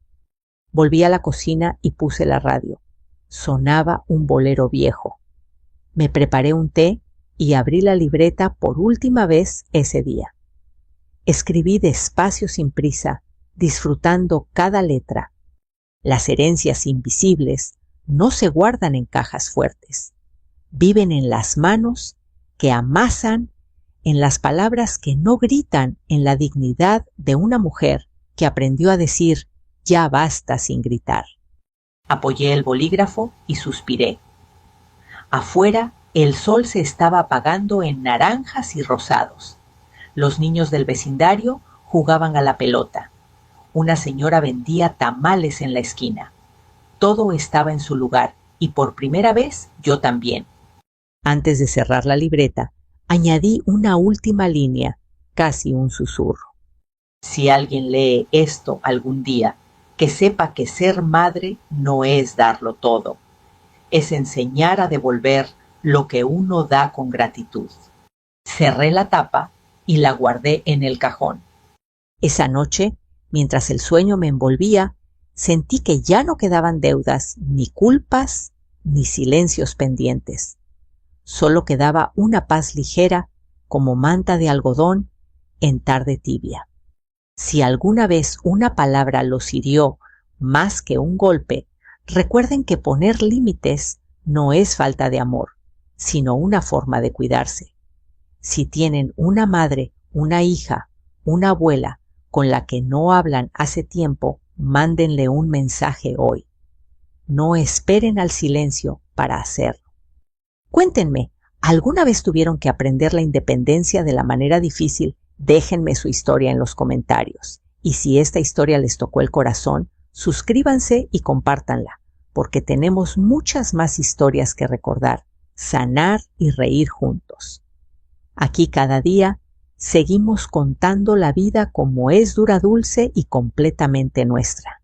Volví a la cocina y puse la radio. Sonaba un bolero viejo. Me preparé un té y abrí la libreta por última vez ese día. Escribí despacio, sin prisa, disfrutando cada letra. Las herencias invisibles no se guardan en cajas fuertes. Viven en las manos que amasan, en las palabras que no gritan, en la dignidad de una mujer que aprendió a decir ya basta sin gritar. Apoyé el bolígrafo y suspiré. Afuera el sol se estaba apagando en naranjas y rosados. Los niños del vecindario jugaban a la pelota. Una señora vendía tamales en la esquina. Todo estaba en su lugar y por primera vez yo también. Antes de cerrar la libreta, añadí una última línea, casi un susurro. Si alguien lee esto algún día, que sepa que ser madre no es darlo todo. Es enseñar a devolver lo que uno da con gratitud. Cerré la tapa y la guardé en el cajón. Esa noche, mientras el sueño me envolvía, sentí que ya no quedaban deudas, ni culpas, ni silencios pendientes. Solo quedaba una paz ligera, como manta de algodón en tarde tibia. Si alguna vez una palabra los hirió más que un golpe, recuerden que poner límites no es falta de amor, sino una forma de cuidarse. Si tienen una madre, una hija, una abuela con la que no hablan hace tiempo, mándenle un mensaje hoy. No esperen al silencio para hacerlo. Cuéntenme, ¿alguna vez tuvieron que aprender la independencia de la manera difícil? Déjenme su historia en los comentarios. Y si esta historia les tocó el corazón, suscríbanse y compártanla, porque tenemos muchas más historias que recordar, sanar y reír juntos. Aquí cada día seguimos contando la vida como es dura, dulce y completamente nuestra.